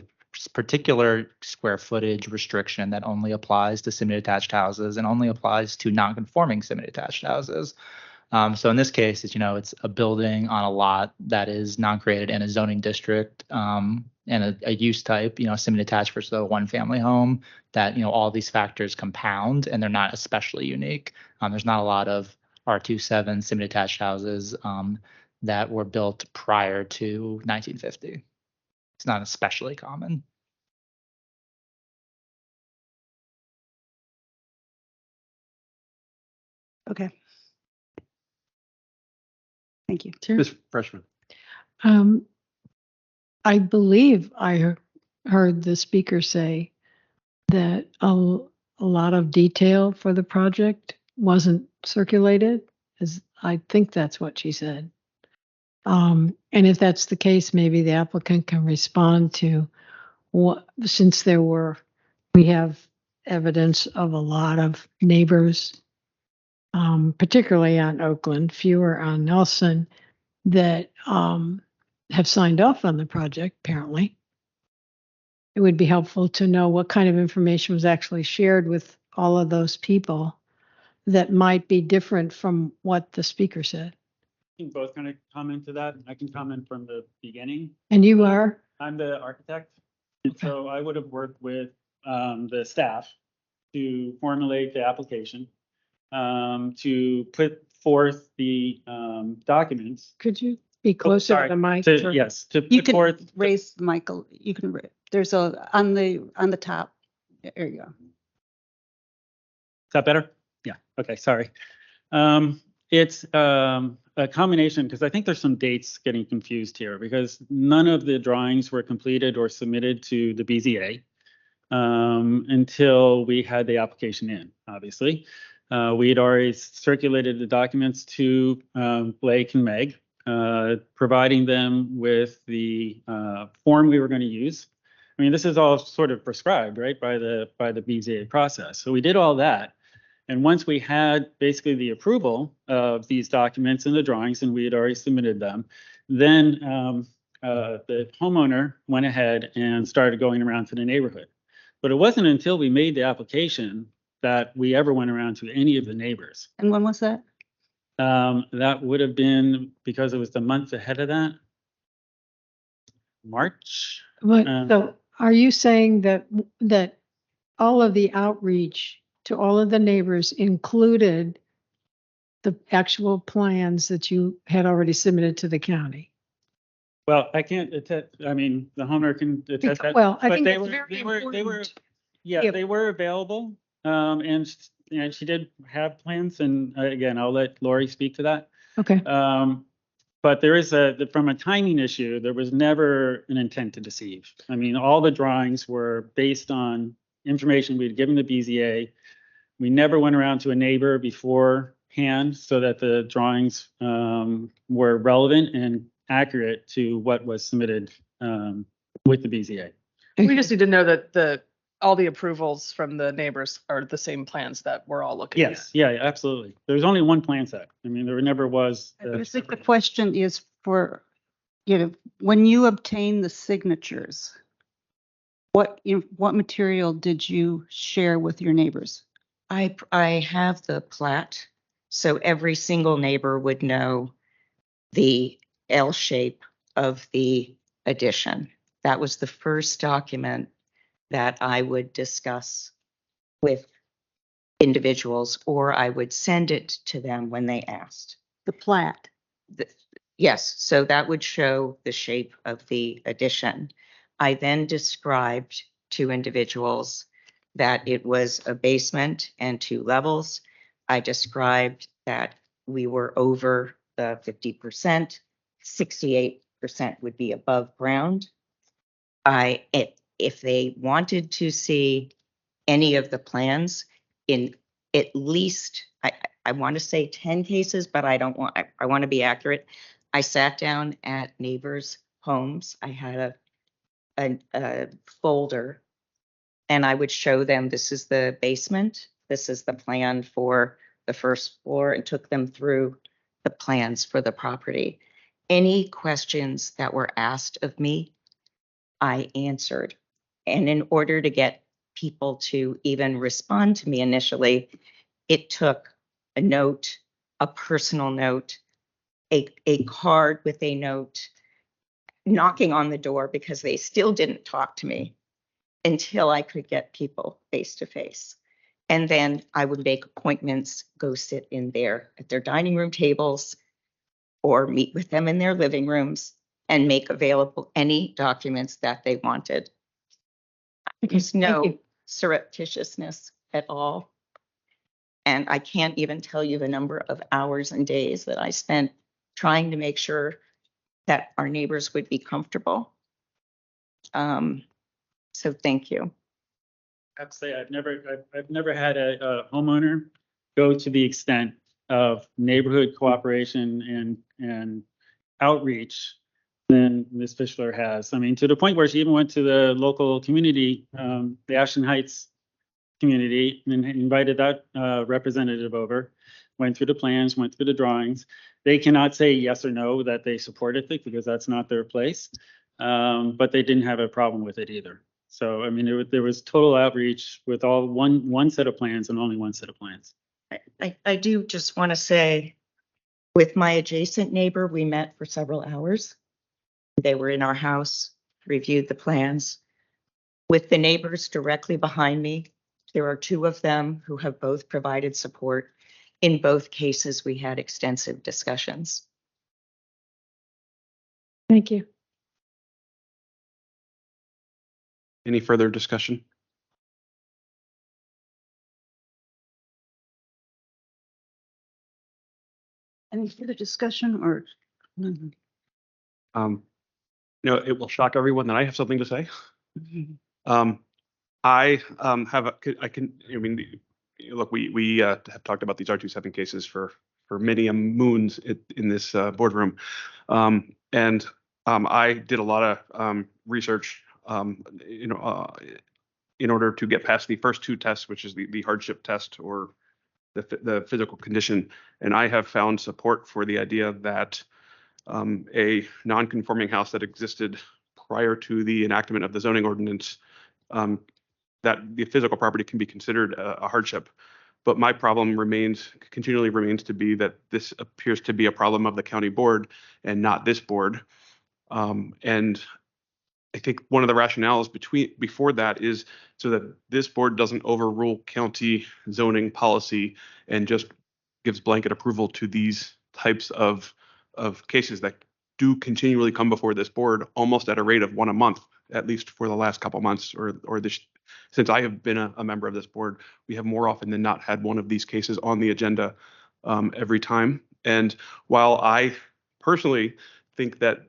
particular square footage restriction that only applies to semi-detached houses and only applies to non-conforming semi-detached houses. So in this case, it's a building on a lot that is non-created in a zoning district, and a use type, semi-detached versus a one-family home, that, all these factors compound, and they're not especially unique. There's not a lot of R27 semi-detached houses that were built prior to 1950. It's not especially common. Okay. Thank you. Ms. Freshman. I believe I heard the speaker say that a lot of detail for the project wasn't circulated. I think that's what she said. And if that's the case, maybe the applicant can respond to what, since we have evidence of a lot of neighbors, particularly on Oakland, fewer on Nelson, that have signed off on the project, apparently. It would be helpful to know what kind of information was actually shared with all of those people that might be different from what the speaker said. You can both kind of comment to that. I can comment from the beginning. And you are? I'm the architect. And so I would have worked with the staff to formulate the application, to put forth the documents. Could you be closer to the mic? Yes, to You put can forth. raise the mic. You can, there's on the top. There you go. Is that better? Yeah. Okay. Sorry. It's a combination, because I think there's some dates getting confused here, because none of the drawings were completed or submitted to the BZA until we had the application in, obviously. We had already circulated the documents to Blake and Meg, providing them with the form we were going to use. I mean, this is all sort of prescribed, right, by the BZA process. So we did all that. And once we had basically the approval of these documents and the drawings, and we had already submitted them, then the homeowner went ahead and started going around to the neighborhood. But it wasn't until we made the application that we ever went around to any of the neighbors. And when was that? That would have been, because it was the month ahead of that, March. So are you saying that all of the outreach to all of the neighbors included the actual plans that you had already submitted to the county? Well, I can't attest. I mean, the homeowner can attest that. Well, I but think they that's were, very they were, important. yeah, they were available. And she did have plans. And again, I'll let Lori speak to that. Okay. But there is from a timing issue, there was never an intent to deceive. I mean, all the drawings were based on information we had given the BZA. We never went around to a neighbor beforehand so that the drawings were relevant and accurate to what was submitted with the BZA. We just need to know that all the approvals from the neighbors are the same plans that we're all looking at. Yes, yeah, absolutely. There's only one plan set. I mean, there never was. I think the question is for, when you obtain the signatures, what material did you share with your neighbors? I have the plat, so every single neighbor would know the L shape of the addition. That was the first document that I would discuss with individuals, or I would send it to them when they asked. The plat. Yes, so that would show the shape of the addition. I then described to individuals that it was a basement and 2 levels. I described that we were over the 50%, 68% would be above ground. If they wanted to see any of the plans, in at least, I want to say 10 cases, but I want to be accurate. I sat down at neighbors' homes. I had a folder, and I would show them, this is the basement, this is the plan for the first floor, and took them through the plans for the property. Any questions that were asked of me, I answered. And in order to get people to even respond to me initially, it took a note a personal note, a card with a note, knocking on the door because they still didn't talk to me until I could get people face to face. And then I would make appointments, go sit in there at their dining room tables or meet with them in their living rooms and make available any documents that they wanted. There's no surreptitiousness at all. And I can't even tell you the number of hours and days that I spent trying to make sure that our neighbors would be comfortable. So thank you. I have to say, I've never had a homeowner go to the extent of neighborhood cooperation and outreach than Ms. Fischler has. I mean, to the point where she even went to the local community, the Ashland Heights community, and invited that representative over, went through the plans, went through the drawings. They cannot say yes or no that they supported it because that's not their place. But they didn't have a problem with it either. So, I mean, there was total outreach with all one set of plans and only one set of plans. I do just want to say, with my adjacent neighbor, we met for several hours. They were in our house, reviewed the plans. With the neighbors directly behind me, there are two of them who have both provided support. In both cases, we had extensive discussions. Thank you. Any further discussion? Any further discussion or? It will shock everyone that I have something to say. I mean, look, we have talked about these R27 cases for many moons in this boardroom. I did a lot of research, in order to get past the first two tests, which is the hardship test or the physical condition. And I have found support for the idea that a non-conforming house that existed prior to the enactment of the zoning ordinance, that the physical property can be considered a hardship. But my problem continually remains to be that this appears to be a problem of the county board and not this board. And I think one of the rationales before that is so that this board doesn't overrule county zoning policy and just gives blanket approval to these types of cases that do continually come before this board almost at a rate of one a month, at least for the last couple months or this. Since I have been a member of this board, we have more often than not had one of these cases on the agenda every time. And while I personally think that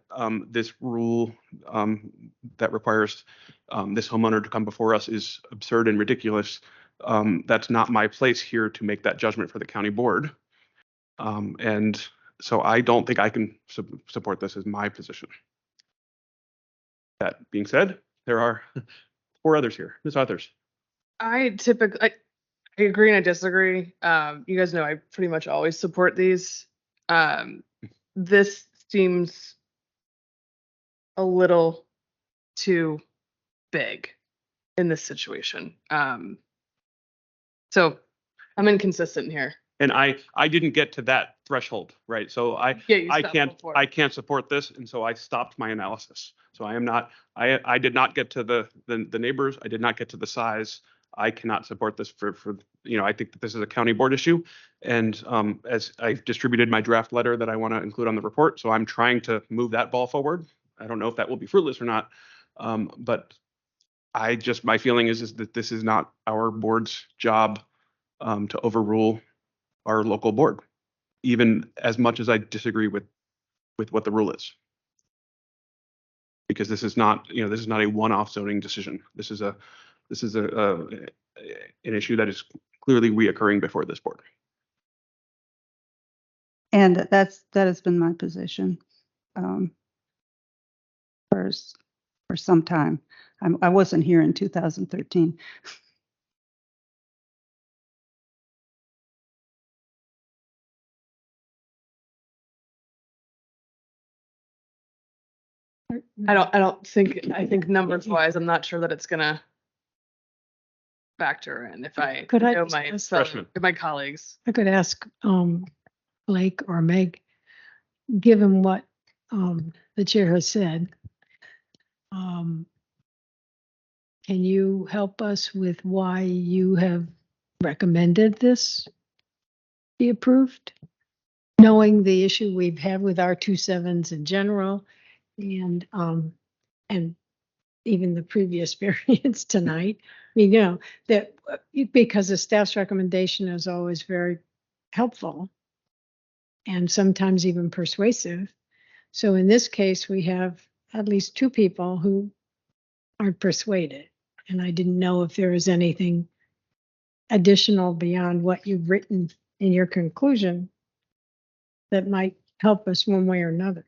this rule that requires this homeowner to come before us is absurd and ridiculous, that's not my place here to make that judgment for the county board. And so I don't think I can support this as my position. That being said, there are 4 others here. Ms. Authors. I agree and I disagree. You guys know I pretty much always support these. This seems a little too big in this situation. So I'm inconsistent here. And I didn't get to that threshold, right? So I can't support this, and so I stopped my analysis. So I did not get to the neighbors. I did not get to the size. I cannot support this for I think that this is a county board issue. And as I've distributed my draft letter that I want to include on the report, so I'm trying to move that ball forward. I don't know if that will be fruitless or not, but my feeling is that this is not our board's job to overrule our local board, even as much as I disagree with what the rule is. Because this is not a one-off zoning decision. This is an issue that is clearly reoccurring before this board. And that has been my position for some time. I wasn't here in 2013. I think numbers wise, I'm not sure that it's gonna factor in if I know my colleagues. I could ask Blake or Meg, given what the chair has said, can you help us with why you have recommended this be approved? Knowing the issue we've had with our 2.7s in general and even the previous variance tonight. I mean, you know, that because the staff's recommendation is always very helpful and sometimes even persuasive. So in this case, we have at least two people who aren't persuaded. And I didn't know if there was anything additional beyond what you've written in your conclusion that might help us one way or another.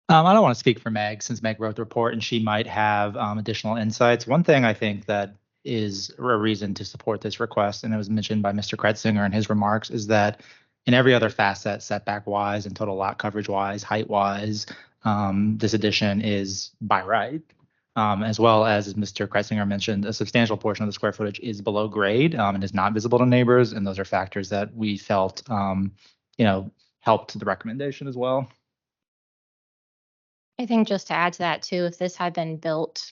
I don't want to speak for Meg since Meg wrote the report and she might have additional insights. One thing I think that is a reason to support this request, and it was mentioned by Mr. Kretzinger in his remarks, is that in every other facet, setback wise and total lot coverage wise, height wise, this addition is by right. As well as Mr. Kretzinger mentioned, a substantial portion of the square footage is below grade and is not visible to neighbors. And those are factors that we felt, helped the recommendation as well. I think just to add to that too, if this had been built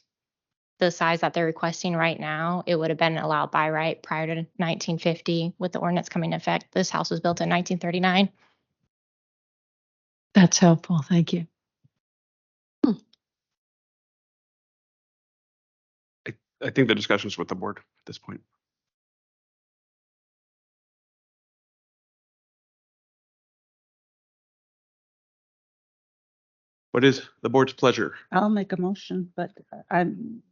the size that they're requesting right now, it would have been allowed by right prior to 1950 with the ordinance coming into effect. This house was built in 1939. That's helpful. Thank you. I think the discussion's with the board at this point. What is the board's pleasure? I'll make a motion, but I'm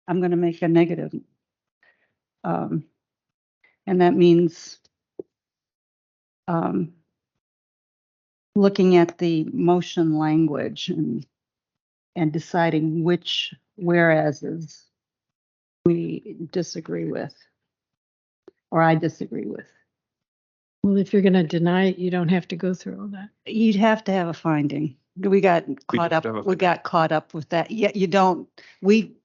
going to make a negative. And that means looking at the motion language and deciding which whereases we disagree with, or I disagree with. Well, if you're going to deny it, you don't have to go through all that. You'd have to have a finding. We got caught up. We got caught up with that. Yeah, you don't. We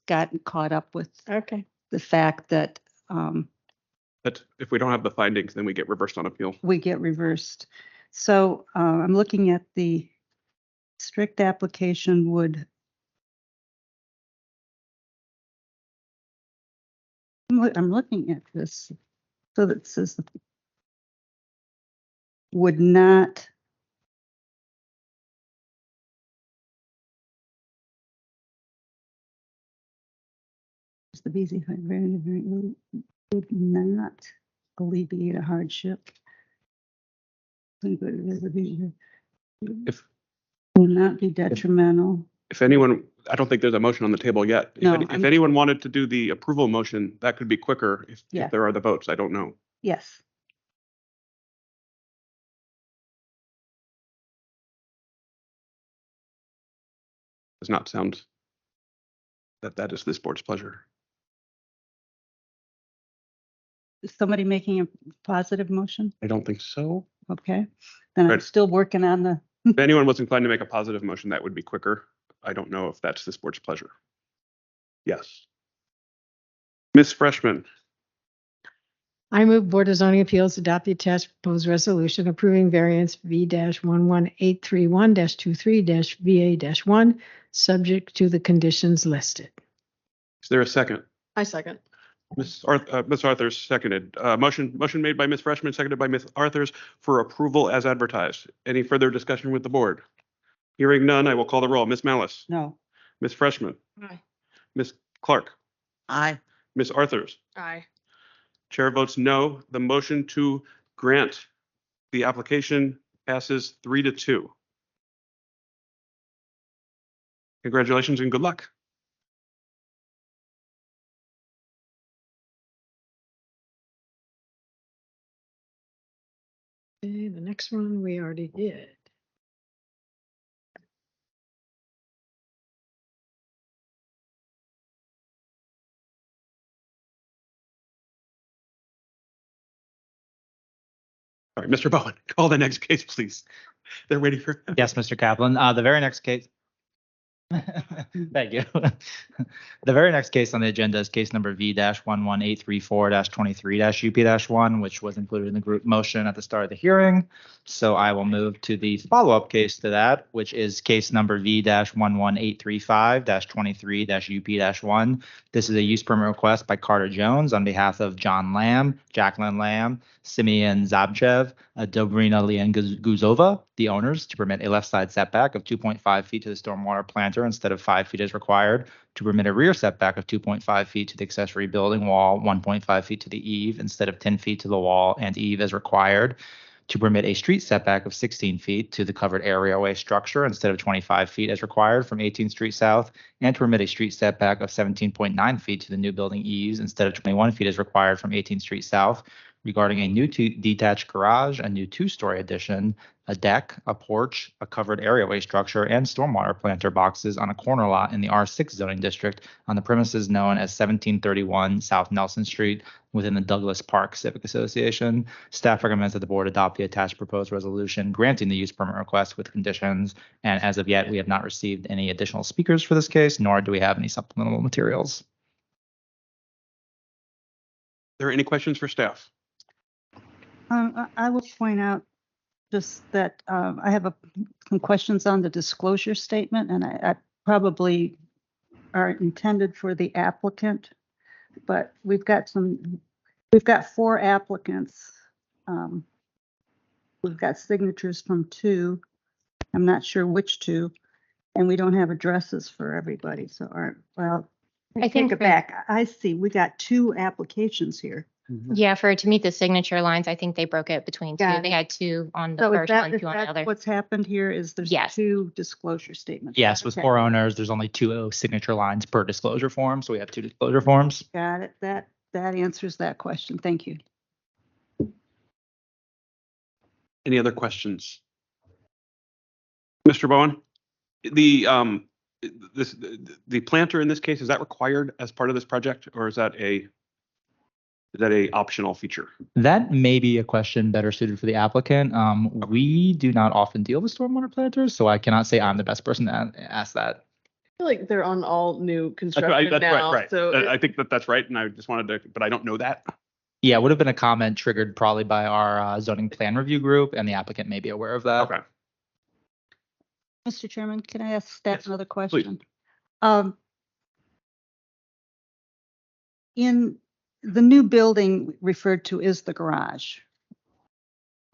got caught up with the fact that that if we don't have the findings, then we get reversed on appeal. We get reversed. So I'm looking at the strict application would. I'm looking at this. So that says would not. The BZA would not alleviate a hardship. If will not be detrimental. If anyone, I don't think there's a motion on the table yet. No, if anyone wanted to do the approval motion, that could be quicker if there are the votes. I don't know. Yes. Does not sound that is this board's pleasure. Is somebody making a positive motion? I don't think so. Okay. Then I'm still working on the. If anyone was inclined to make a positive motion, that would be quicker. I don't know if that's this board's pleasure. Yes. Ms. Freshman. I move Board of Zoning Appeals adopt the attached proposed resolution approving variance V-11831-23-VA-1, subject to the conditions listed. Is there a second? I second. Ms. Arthurs seconded. Motion made by Ms. Freshman, seconded by Ms. Arthurs for approval as advertised. Any further discussion with the board? Hearing none, I will call the roll. Ms. Malice. No. Ms. Freshman. Aye. Ms. Clark. Aye. Ms. Arthurs. Aye. Chair votes no. The motion to grant the application passes 3-2. Congratulations and good luck. Okay, the next one we already did. All right, Mr. Bowen, call the next case, please. They're ready for. Yes, Mr. Kaplan. The very next case. Thank you. The very next case on the agenda is case number V-11834-23-UP-1, which was included in the group motion at the start of the hearing. So I will move to the follow-up case to that, which is case number V-11835-23-UP-1. This is a use permit request by Carter Jones on behalf of John Lamb, Jacqueline Lamb, Simeon Zabchev, Dobrina Lianguzova, the owners, to permit a left side setback of 2.5 feet to the stormwater planter instead of 5 feet as required, to permit a rear setback of 2.5 feet to the accessory building wall, 1.5 feet to the eave instead of 10 feet to the wall and eave as required, to permit a street setback of 16 feet to the covered areaway structure instead of 25 feet as required from 18th Street South, and to permit a street setback of 17.9 feet to the new building eaves instead of 21 feet as required from 18th Street South, regarding a new detached garage, a new two-story addition, a deck, a porch, a covered areaway structure, and stormwater planter boxes on a corner lot in the R6 zoning district on the premises known as 1731 South Nelson Street within the Douglas Park Civic Association. Staff recommends that the board adopt the attached proposed resolution granting the use permit request with conditions. And as of yet, we have not received any additional speakers for this case, nor do we have any supplemental materials. Are there any questions for staff? I will point out just that I have some questions on the disclosure statement, and I probably are intended for the applicant, but we've got 4 applicants. We've got signatures from 2. I'm not sure which 2, and we don't have addresses for everybody. So, well, I think take it back. I see. We got 2 applications here. Yeah, to meet the signature lines, I think they broke it between 2. Got They it. had 2 on the So first one, if 2 on the that's other. what's happened here is there's Yes. 2 disclosure statements. Yes, with Okay. 4 owners, there's only 2 signature lines per disclosure form, so we have 2 disclosure forms. Got it. That answers that question. Thank you. Any other questions? Mr. Bowen, the planter in this case, is that required as part of this project, or is that a optional feature? That may be a question better suited for the applicant. We do not often deal with stormwater planters, so I cannot say I'm the best person to ask that. I feel like they're on all new That's construction right. now. Right. So I think that's right, and I just wanted to, but I don't know that. Yeah, it would have been a comment triggered probably by our zoning plan review group, and the applicant may be aware of that. Okay. Mr. Chairman, can I ask staff Yes, another question? In the new building referred to is the garage.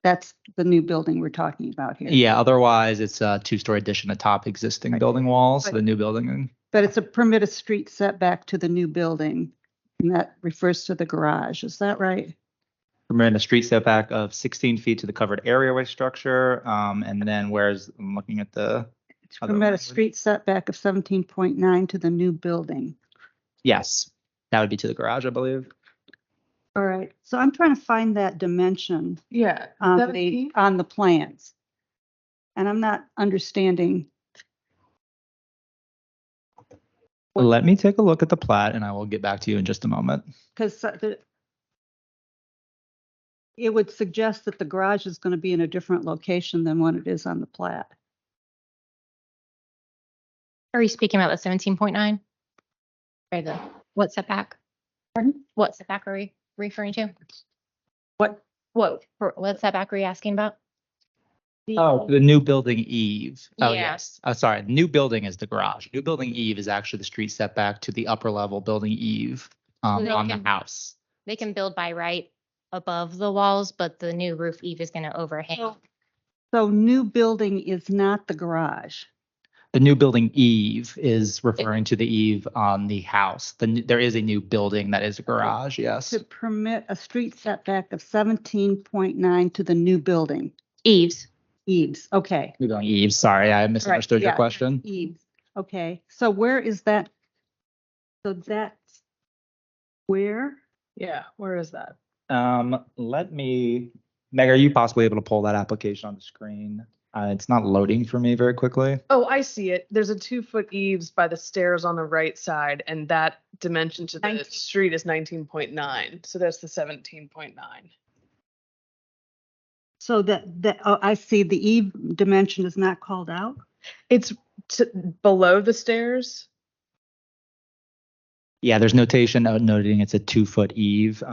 That's the new building we're talking about here. Yeah, otherwise it's a 2-story addition atop existing building walls, But- the new building. But it's a permitted street setback to the new building, and that refers to the garage. Is that right? Permitting a street setback of 16 feet to the covered areaway structure. And then I'm looking at the. It's other permit a language. street setback of 17.9 to the new building. Yes, that would be to the garage, I believe. All right, so I'm trying to find that dimension yeah, on 17? the plans. And I'm not understanding. Let me take a look at the plat and I will get back to you in just a moment. Because it would suggest that the garage is going to be in a different location than what it is on the plat. Are you speaking about the 17.9? Or what setback? Pardon? What setback are we referring to? What setback are you asking about? Oh, the new building eave. Oh, Yeah. yes. Sorry, the new building is the garage. New building eave is actually the street setback to the upper level building eave So they on the can- house. They can build by right above the walls, but the new roof eave is going to overhang. So new building is not the garage. The new building eave is referring to the eave on the house. There is a new building that is a garage, yes. To permit a street setback of 17.9 to the new building. Eaves. Eaves, okay. New building eave, sorry, I misunderstood your yeah. question. Eaves, okay. So where is that? So that's where? Yeah, where is that? Meg, are you possibly able to pull that application on the screen? It's not loading for me very quickly. Oh, I see it. There's a 2-foot eaves by the stairs on the right side, and that dimension to the 19. street is 19.9. So that's the 17.9. So I see the eave dimension is not called out? It's below the stairs? Yeah, there's notation noting it's a 2-foot eave.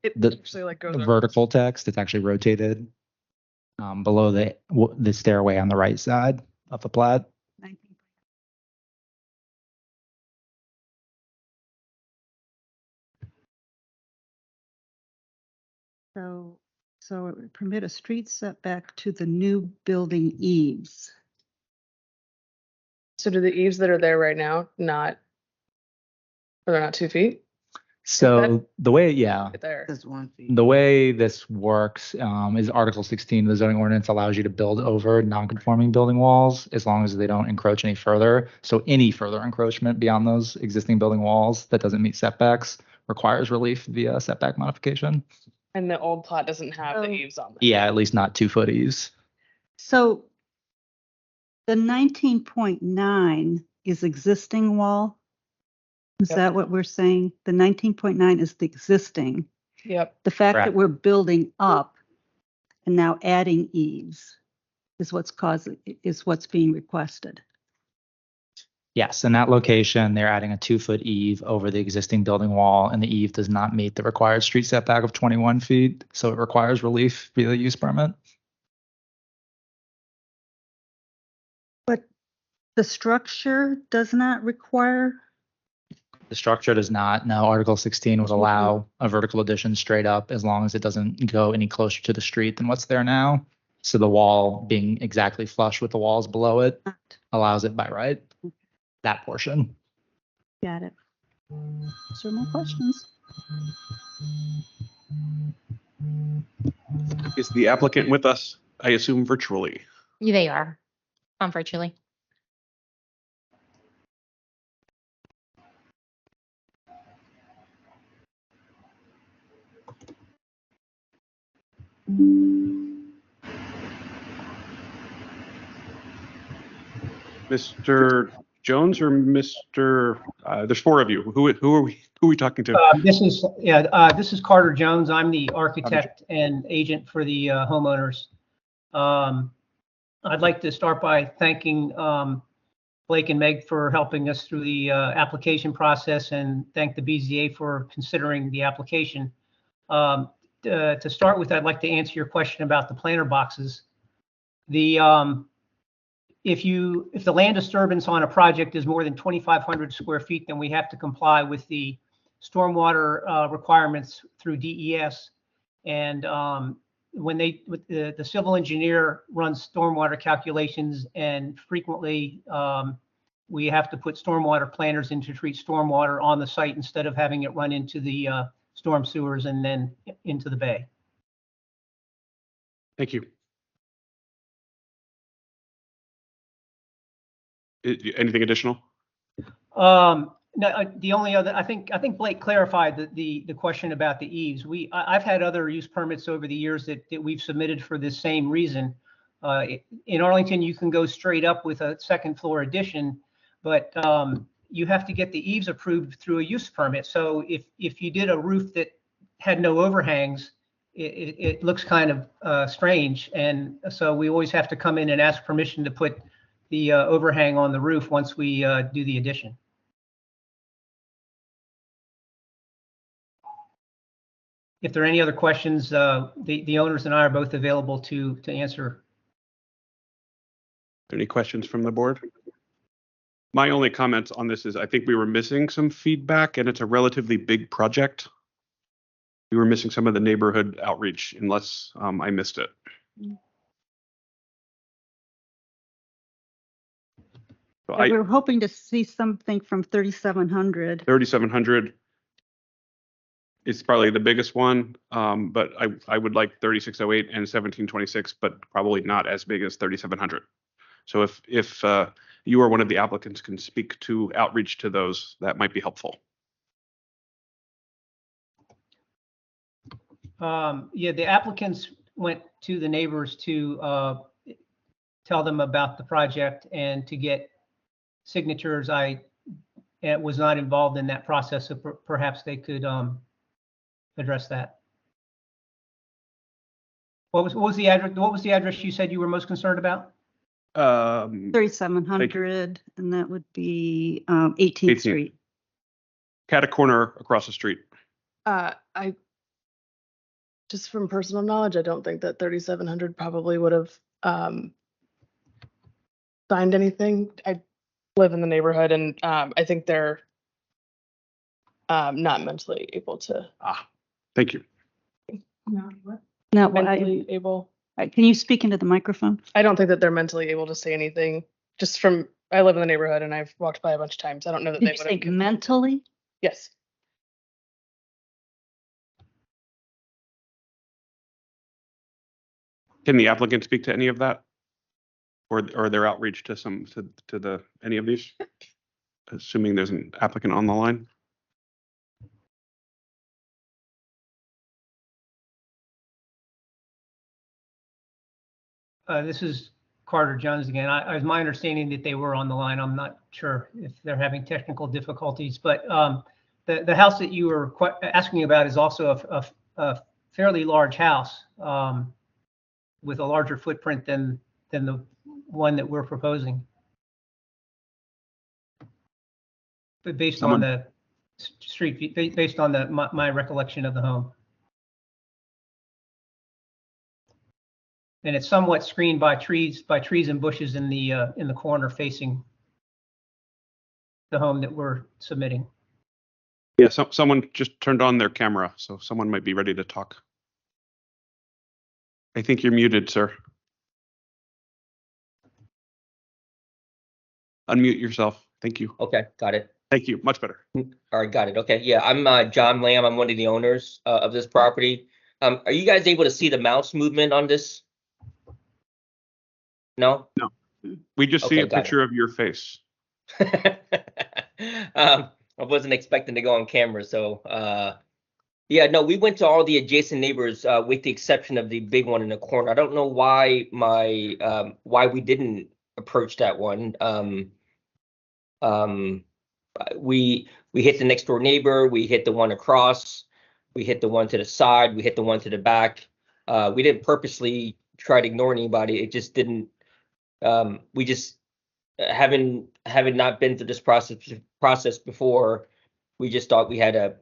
It The actually like goes the over vertical text, it's actually rotated below the stairway on the right side of the plat. 19. So it would permit a street setback to the new building eaves. So do the eaves that are there right now they're not 2 feet? So the way, yeah, Right there. That's 1 feet. the way this works is Article 16 of the zoning ordinance allows you to build over non-conforming building walls as long as they don't encroach any further. So any further encroachment beyond those existing building walls that doesn't meet setbacks requires relief via setback modification. And the old plot doesn't have the Oh. eaves on them. Yeah, at least not 2-foot eaves. So the 19.9 is existing wall? Is Yep. that what we're saying? The 19.9 is the existing. Yep. The fact that Correct. we're building up and now adding eaves is what's being requested. Yes, in that location, they're adding a 2-foot eave over the existing building wall, and the eave does not meet the required street setback of 21 feet, so it requires relief via the use permit. But the structure does not require. The structure does not. No, Article 16 would allow a vertical addition straight up as long as it doesn't go any closer to the street than what's there now. So the wall being exactly flush with the walls below it allows it by right. That portion. Got it. So more questions? Is the applicant with us? I assume virtually. They are virtually. Mr. Jones or Mr. There's 4 of you. Who are we talking to? This is Carter Jones. I'm the architect and agent for the homeowners. I'd like to start by thanking Blake and Meg for helping us through the application process, and thank the BZA for considering the application. To start with, I'd like to answer your question about the planter boxes. If the land disturbance on a project is more than 2,500 square feet, then we have to comply with the stormwater requirements through DES. And when the civil engineer runs stormwater calculations, and frequently we have to put stormwater planters in to treat stormwater on the site instead of having it run into the storm sewers and then into the bay. Thank you. Anything additional? No, the only other, I think Blake clarified the question about the eaves. I've had other use permits over the years that we've submitted for this same reason. In Arlington, you can go straight up with a second floor addition, but you have to get the eaves approved through a use permit. So if you did a roof that had no overhangs, it looks kind of strange. And so we always have to come in and ask permission to put the overhang on the roof once we do the addition. If there are any other questions, the owners and I are both available to answer. Any questions from the board? My only comments on this is I think we were missing some feedback, and it's a relatively big project. We were missing some of the neighborhood outreach, unless I missed it. So We were hoping to see something from 3,700. 3,700 is probably the biggest one, but I would like 3,608 and 1,726, but probably not as big as 3,700. So if you or one of the applicants can speak to outreach to those, that might be helpful. Yeah, the applicants went to the neighbors to tell them about the project and to get signatures. I was not involved in that process, so perhaps they could address that. What was the address? What was the address you said you were most concerned about? 3,700, and that would be 18th 18th. Street. Cat corner across the street. I just from personal knowledge, I don't think that 3,700 probably would have signed anything. I live in the neighborhood, and I think they're not mentally able to. Thank you. Now, Mentally able. can you speak into the microphone? I don't think that they're mentally able to say anything. Just from, I live in the neighborhood and I've walked by a bunch of times. I don't know that Did they you would say have. mentally? Yes. Can the applicant speak to any of that? Or their outreach to any of these? Assuming there's an applicant on the line. This is Carter Jones again. It was my understanding that they were on the line. I'm not sure if they're having technical difficulties, but the house that you were asking about is also a fairly large house with a larger footprint than the one that we're proposing. But based on the street, based on my recollection of the home. And it's somewhat screened by trees and bushes in the corner facing the home that we're submitting. Yeah, someone just turned on their camera, so someone might be ready to talk. I think you're muted, sir. Unmute yourself. Thank you. Okay, got it. Thank you. Much better. All right, got it. Okay, yeah, I'm John Lamb. I'm one of the owners of this property. Are you guys able to see the mouse movement on this? No? No. We just see a picture of your face. I wasn't expecting to go on camera, so yeah, no, we went to all the adjacent neighbors with the exception of the big one in the corner. I don't know why why we didn't approach that one. We hit the next door neighbor, we hit the one across, we hit the one to the side, we hit the one to the back. We didn't purposely try to ignore anybody. It just didn't. We just having not been through this process before, we just thought we had to,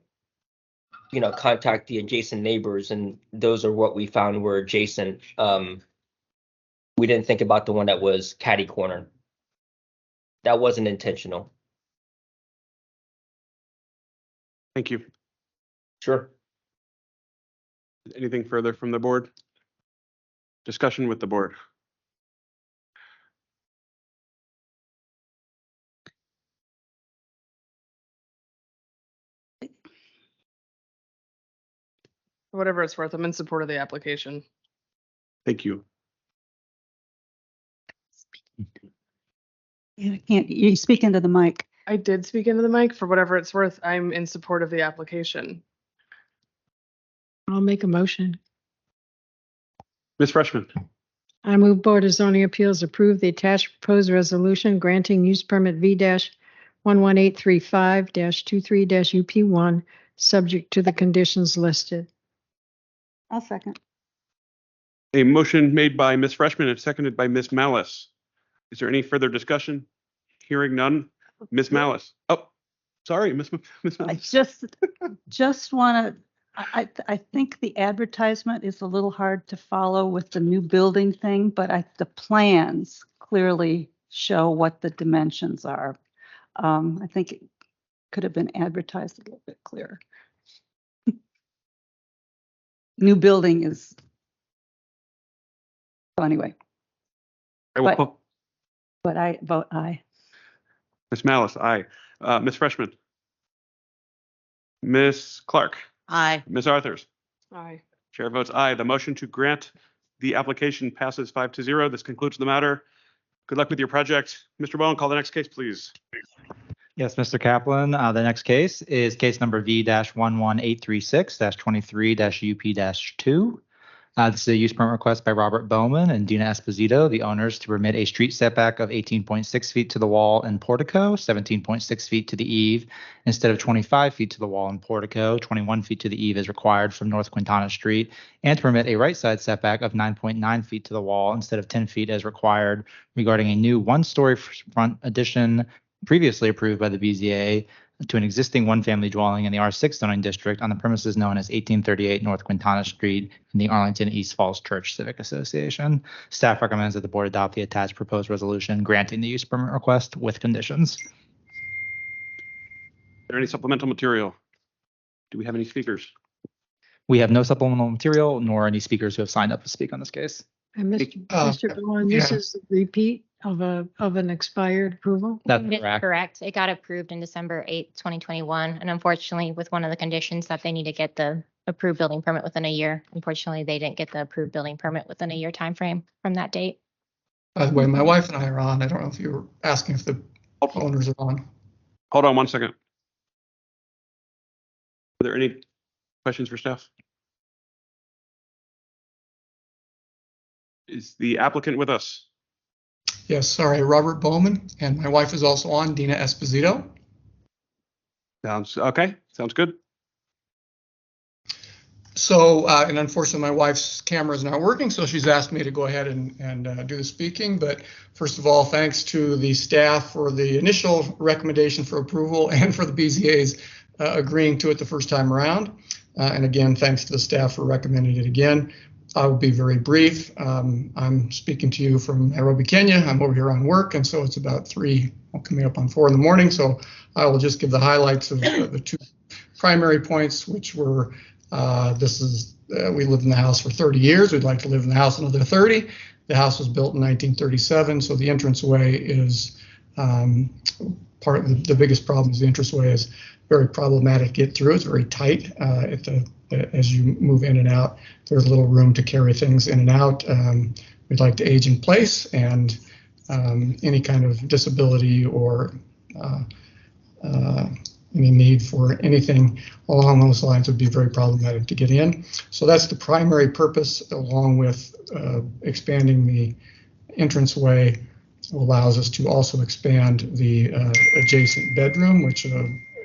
contact the adjacent neighbors, and those are what we found were adjacent. We didn't think about the one that was catty corner. That wasn't intentional. Thank you. Sure. Anything further from the board? Discussion with the board. For whatever it's worth, I'm in support of the application. Thank you. You speak into the mic. I did speak into the mic. For whatever it's worth, I'm in support of the application. I'll make a motion. Ms. Freshman. I move Board of Zoning Appeals approve the attached proposed resolution granting use permit V-11835-23-UP1 subject to the conditions listed. I'll second. A motion made by Ms. Freshman and seconded by Ms. Malice. Is there any further discussion? Hearing none. Ms. Malice. Oh, sorry, Ms. Malice. I just want to, I think the advertisement is a little hard to follow with the new building thing, but the plans clearly show what the dimensions are. I think it could have been advertised a little bit clearer. New building is, so anyway. But I vote aye. Ms. Malice, aye. Ms. Freshman. Ms. Clark. Aye. Ms. Arthurs. Aye. Chair votes aye. The motion to grant the application passes 5-0. This concludes the matter. Good luck with your project. Mr. Bowen, call the next case, please. Yes, Mr. Kaplan. The next case is case number V-11836-23-UP-2. This is a use permit request by Robert Bowman and Dina Esposito, the owners, to permit a street setback of 18.6 feet to the wall and portico, 17.6 feet to the eave, instead of 25 feet to the wall and portico, 21 feet to the eave as required from North Quintana Street, and to permit a right side setback of 9.9 feet to the wall instead of 10 feet as required regarding a new one-story front addition previously approved by the BZA to an existing one-family dwelling in the R6 zoning district on the premises known as 1838 North Quintana Street in the Arlington East Falls Church Civic Association. Staff recommends that the board adopt the attached proposed resolution granting the use permit request with conditions. Is there any supplemental material? Do we have any speakers? We have no supplemental material nor any speakers who have signed up to speak on this case. And Mr. Bowen, this is a repeat of an expired approval? That's It is correct. correct. It got approved in December 8th, 2021. And unfortunately, with one of the conditions that they need to get the approved building permit within a year, unfortunately, they didn't get the approved building permit within a year timeframe from that date. By the way, my wife and I are on. I don't know if you were asking if the owners are on. Hold on one second. Are there any questions for staff? Is the applicant with us? Yes, sorry, Robert Bowman, and my wife is also on, Dina Esposito. Sounds okay. Sounds good. So, and unfortunately, my wife's camera is not working, so she's asked me to go ahead and do the speaking. But first of all, thanks to the staff for the initial recommendation for approval and for the BZA's agreeing to it the first time around. And again, thanks to the staff for recommending it again. I will be very brief. I'm speaking to you from Nairobi, Kenya. I'm over here on work, and so it's about 3, coming up on 4 in the morning. So I will just give the highlights of the 2 primary points, which were we lived in the house for 30 years. We'd like to live in the house another 30. The house was built in 1937, so the entranceway is part of the biggest problem. Is the entranceway is very problematic to get through. It's very tight as you move in and out. There's little room to carry things in and out. We'd like to age in place, and any kind of disability or any need for anything along those lines would be very problematic to get in. So that's the primary purpose, along with expanding the entranceway allows us to also expand the adjacent bedroom, which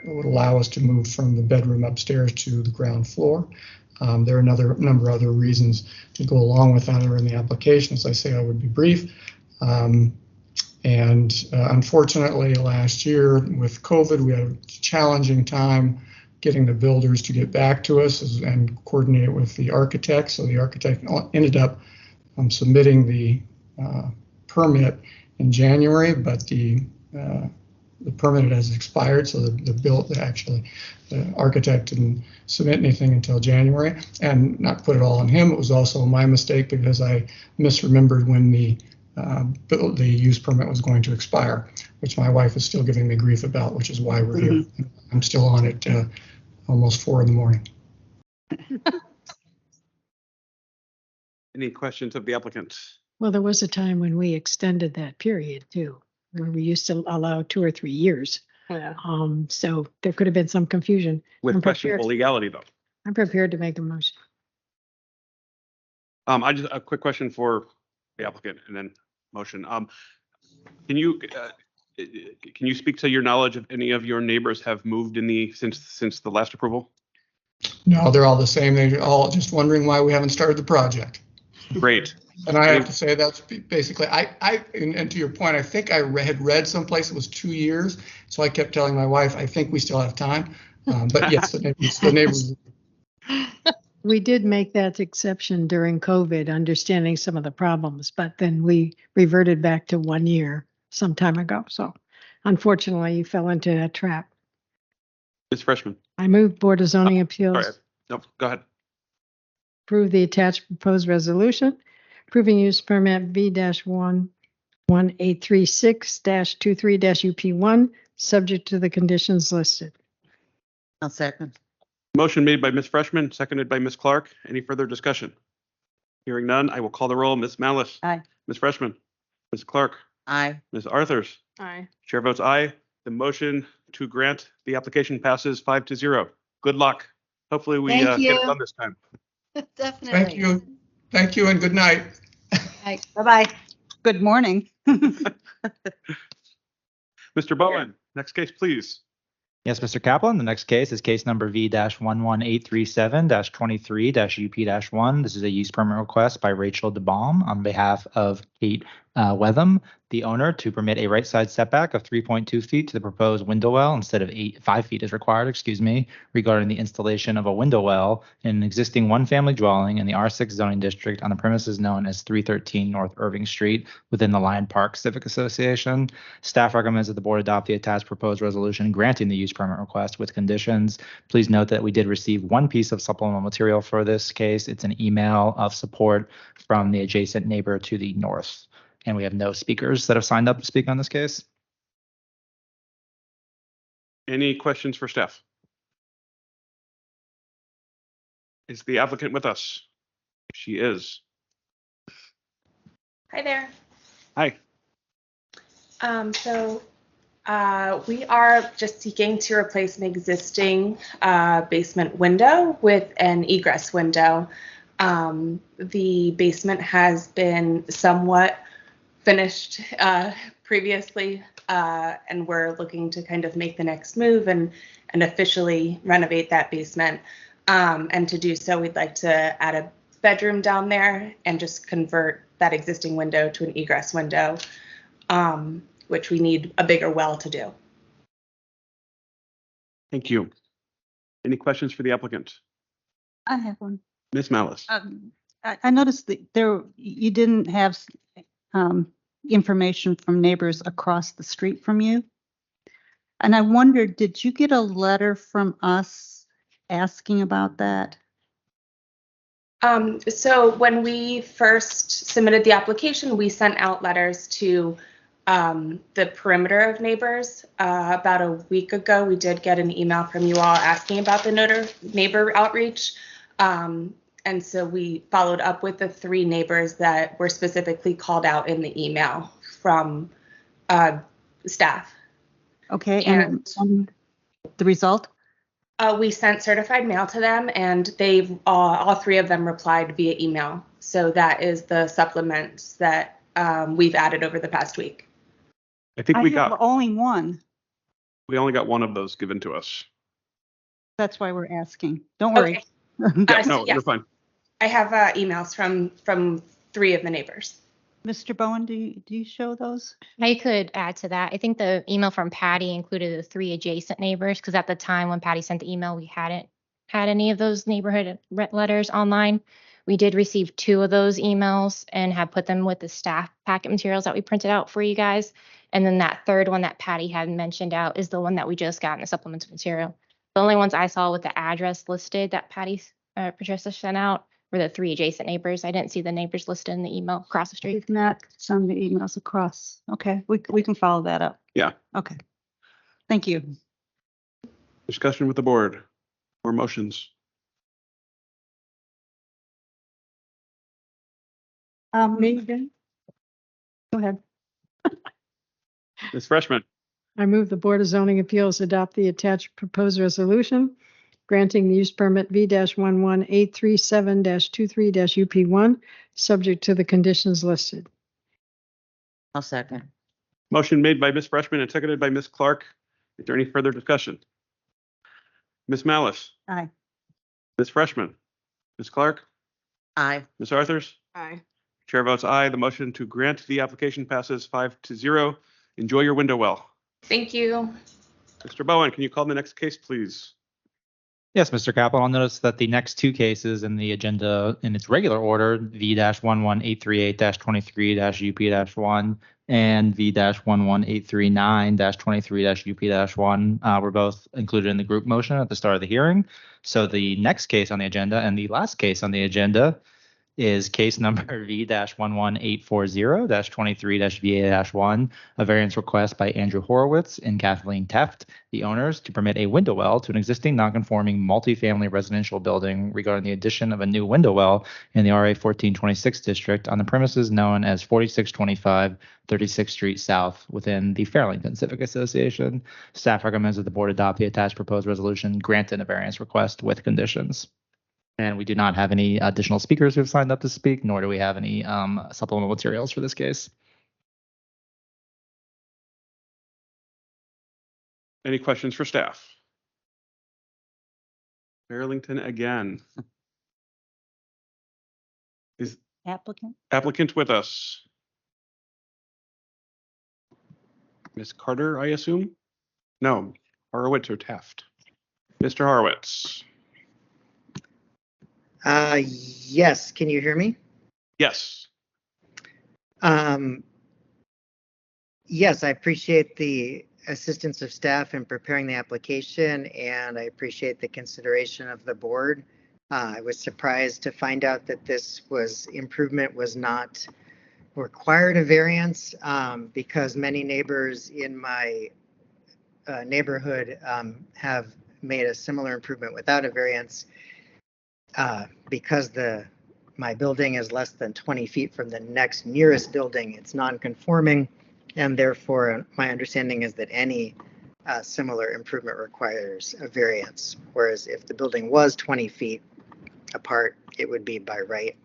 would allow us to move from the bedroom upstairs to the ground floor. There are another number of other reasons to go along with that are in the application. As I say, I would be brief. Unfortunately, last year with COVID, we had a challenging time getting the builders to get back to us and coordinate with the architect. So the architect ended up submitting the permit in January, but the permit has expired. So the architect didn't submit anything until January, and not put it all on him. It was also my mistake because I misremembered when the use permit was going to expire, which my wife is still giving me grief about, which is why we're here. I'm still on it almost 4 in the morning. Any questions of the applicant? Well, there was a time when we extended that period too, where we used to allow 2 or 3 years. Yeah. So there could have been some confusion. With questionable legality, though. I'm prepared to make a motion. I just a quick question for the applicant and then motion. Can you speak to your knowledge of any of your neighbors have moved in since the last approval? No, they're all the same. They're all just wondering why we haven't started the project. Great. And I have to say that's basically, and to your point, I think I had read someplace it was 2 years. So I kept telling my wife, I think we still have time. But yes, the neighbors. We did make that exception during COVID, understanding some of the problems, but then we reverted back to 1 year some time ago. So unfortunately, you fell into that trap. Ms. Freshman. I move Board of Zoning Appeals. Sorry. No, go ahead. Approve the attached proposed resolution, approving use permit V-11836-23-UP1, subject to the conditions listed. I'll second. Motion made by Ms. Freshman, seconded by Ms. Clark. Any further discussion? Hearing none, I will call the roll. Ms. Malice. Aye. Ms. Freshman. Ms. Clark. Aye. Ms. Arthurs. Aye. Chair votes aye. The motion to grant the application passes 5-0. Good luck. Hopefully we Thank get it you. done this time. Definitely. Thank you. Thank you and good night. Bye-bye. Good morning. Mr. Bowen, next case, please. Yes, Mr. Kaplan. The next case is case number V-11837-23-UP-1. This is a use permit request by Rachel DeBaum on behalf of Kate Wetham, the owner, to permit a right side setback of 3.2 feet to the proposed window well instead of 5 feet as required, regarding the installation of a window well in an existing one-family dwelling in the R6 zoning district on the premises known as 313 North Irving Street within the Lion Park Civic Association. Staff recommends that the board adopt the attached proposed resolution granting the use permit request with conditions. Please note that we did receive one piece of supplemental material for this case. It's an email of support from the adjacent neighbor to the north. And we have no speakers that have signed up to speak on this case. Any questions for staff? Is the applicant with us? She is. Hi there. Hi. We are just seeking to replace an existing basement window with an egress window. The basement has been somewhat finished previously, and we're looking to kind of make the next move and officially renovate that basement. And to do so, we'd like to add a bedroom down there and just convert that existing window to an egress window, which we need a bigger well to do. Thank you. Any questions for the applicant? I have one. Ms. Malice. I noticed that you didn't have information from neighbors across the street from you. And I wondered, did you get a letter from us asking about that? So when we first submitted the application, we sent out letters to the perimeter of neighbors. About a week ago, we did get an email from you all asking about the neighbor outreach. And so we followed up with the 3 neighbors that were specifically called out in the email from staff. Okay, and the result? We sent certified mail to them, and they've all 3 of them replied via email. So that is the supplements that we've added over the past week. I think we got only one. We only got one of those given to us. That's why we're asking. Don't worry. Okay. No, you're fine. I have emails from 3 of the neighbors. Mr. Bowen, do you show those? I could add to that. I think the email from Patty included the 3 adjacent neighbors, because at the time when Patty sent the email, we hadn't had any of those neighborhood letters online. We did receive 2 of those emails and have put them with the staff packet materials that we printed out for you guys. And then that 3rd one that Patty had mentioned out is the one that we just got in the supplemental material. The only ones I saw with the address listed that Patricia sent out were the 3 adjacent neighbors. I didn't see the neighbors listed in the email across the street. We've not sent the emails across. Okay, we can follow that up. Yeah. Okay. Thank you. Discussion with the board or motions? Me again? Go ahead. Ms. Freshman. I move the Board of Zoning Appeals adopt the attached proposed resolution granting the use permit V-11837-23-UP1, subject to the conditions listed. I'll second. Motion made by Ms. Freshman and seconded by Ms. Clark. Is there any further discussion? Ms. Malice. Aye. Ms. Freshman. Ms. Clark. Aye. Ms. Arthurs. Aye. Chair votes aye. The motion to grant the application passes 5-0. Enjoy your window well. Thank you. Mr. Bowen, can you call the next case, please? Yes, Mr. Kaplan. I'll notice that the next 2 cases in the agenda in its regular order, V-11838-23-UP-1 and V-11839-23-UP-1, were both included in the group motion at the start of the hearing. So the next case on the agenda and the last case on the agenda is case number V-11840-23-VA-1, a variance request by Andrew Horowitz and Kathleen Teft, the owners, to permit a window well to an existing nonconforming multifamily residential building regarding the addition of a new window well in the RA 1426 district on the premises known as 4625 36th Street South within the Arlington Civic Association. Staff recommends that the board adopt the attached proposed resolution granting a variance request with conditions. And we do not have any additional speakers who have signed up to speak, nor do we have any supplemental materials for this case. Any questions for staff? Arlington again. Is applicant with us? Ms. Carter, I assume? No, Horowitz or Taft? Mr. Horowitz. Yes, can you hear me? Yes. Yes, I appreciate the assistance of staff in preparing the application, and I appreciate the consideration of the board. I was surprised to find out that this improvement was not required a variance because many neighbors in my neighborhood have made a similar improvement without a variance. Because my building is less than 20 feet from the next nearest building, it's non-conforming, and therefore my understanding is that any similar improvement requires a variance, whereas if the building was 20 feet apart, it would be by right.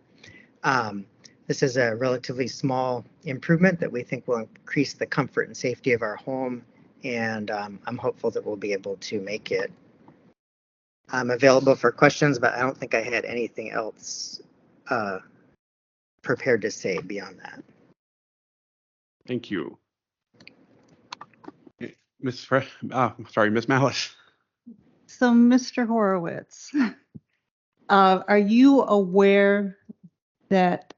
This is a relatively small improvement that we think will increase the comfort and safety of our home, and I'm hopeful that we'll be able to make it. I'm available for questions, but I don't think I had anything else prepared to say beyond that. Thank you. Ms. Malice. So, Mr. Horowitz, are you aware that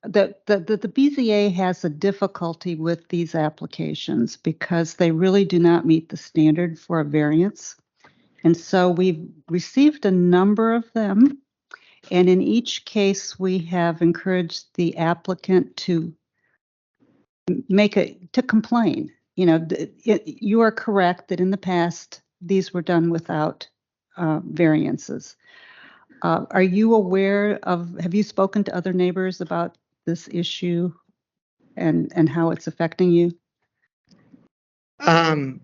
that the BZA has a difficulty with these applications because they really do not meet the standard for a variance? And so we've received a number of them, and in each case we have encouraged the applicant to complain. You know, you are correct that in the past these were done without variances. Are you aware have you spoken to other neighbors about this issue and how it's affecting you? The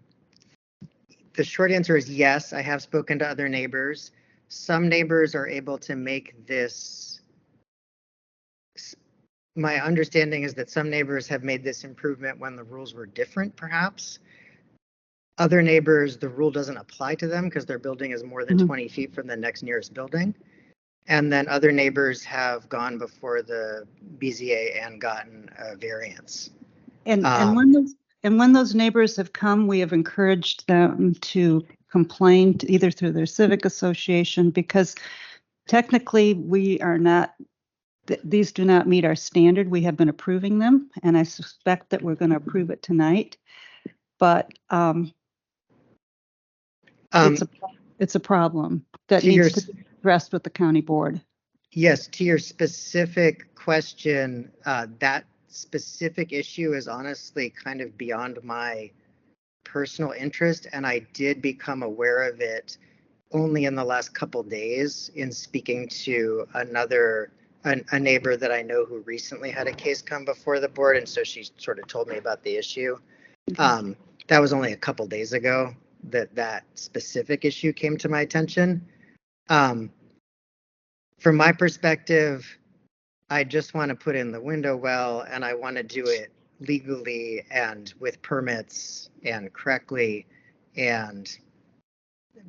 short answer is yes, I have spoken to other neighbors. Some neighbors are able to make this. My understanding is that some neighbors have made this improvement when the rules were different, perhaps. Other neighbors, the rule doesn't apply to them because their building is more than 20 feet from the next nearest building. And then other neighbors have gone before the BZA and gotten a variance. And when those neighbors have come, we have encouraged them to complain either through their civic association, because technically we are not, these do not meet our standard. We have been approving them, and I suspect that we're going to approve it tonight. But it's a problem that needs to be addressed with the county board. Yes, to your specific question, that specific issue is honestly kind of beyond my personal interest, and I did become aware of it only in the last couple days in speaking to a neighbor that I know who recently had a case come before the board, and so she sort of told me about the issue. That was only a couple days ago that specific issue came to my attention. From my perspective, I just want to put in the window well, and I want to do it legally and with permits and correctly, and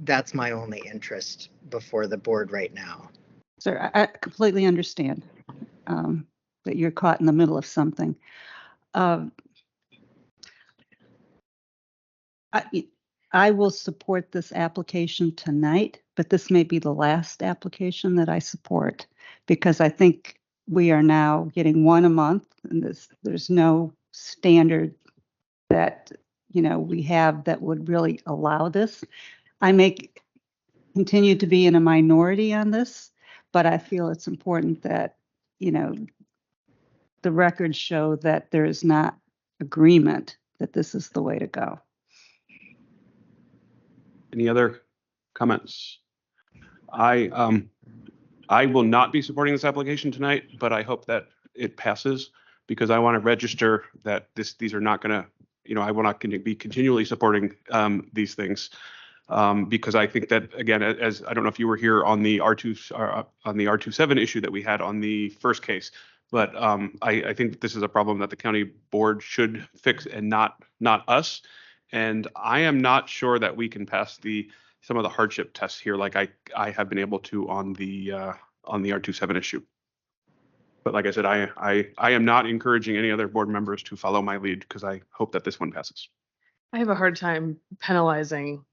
that's my only interest before the board right now. Sir, I completely understand that you're caught in the middle of something. I will support this application tonight, but this may be the last application that I support, because I think we are now getting one a month, and there's no standard that we have that would really allow this. I may continue to be in a minority on this, but I feel it's important that the records show that there is not agreement that this is the way to go. Any other comments? I will not be supporting this application tonight, but I hope that it passes, because I want to register that these are not going to, I will not be continually supporting these things. because I think that, again, as I don't know if you were here on the R27 issue that we had on the first case, but I think this is a problem that the county board should fix and not us. And I am not sure that we can pass some of the hardship tests here like I have been able to on the R27 issue. But like I said, I am not encouraging any other board members to follow my lead because I hope that this one passes. I have a hard time penalizing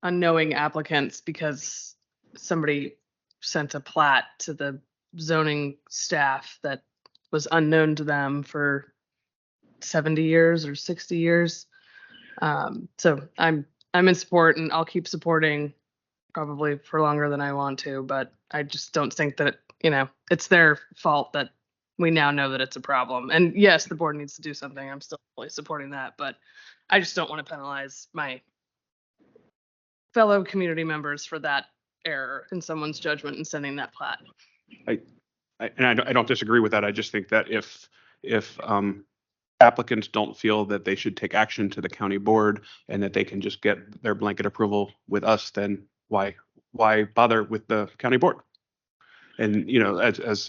unknowing applicants because somebody sent a plat to the zoning staff that was unknown to them for 70 years or 60 years. So I'm in support, and I'll keep supporting probably for longer than I want to, but I just don't think that, it's their fault that we now know that it's a problem. And yes, the board needs to do something. I'm still fully supporting that, but I just don't want to penalize my fellow community members for that error in someone's judgment in sending that plat. I don't disagree with that. I just think that if applicants don't feel that they should take action to the county board and that they can just get their blanket approval with us, then why bother with the county board? And as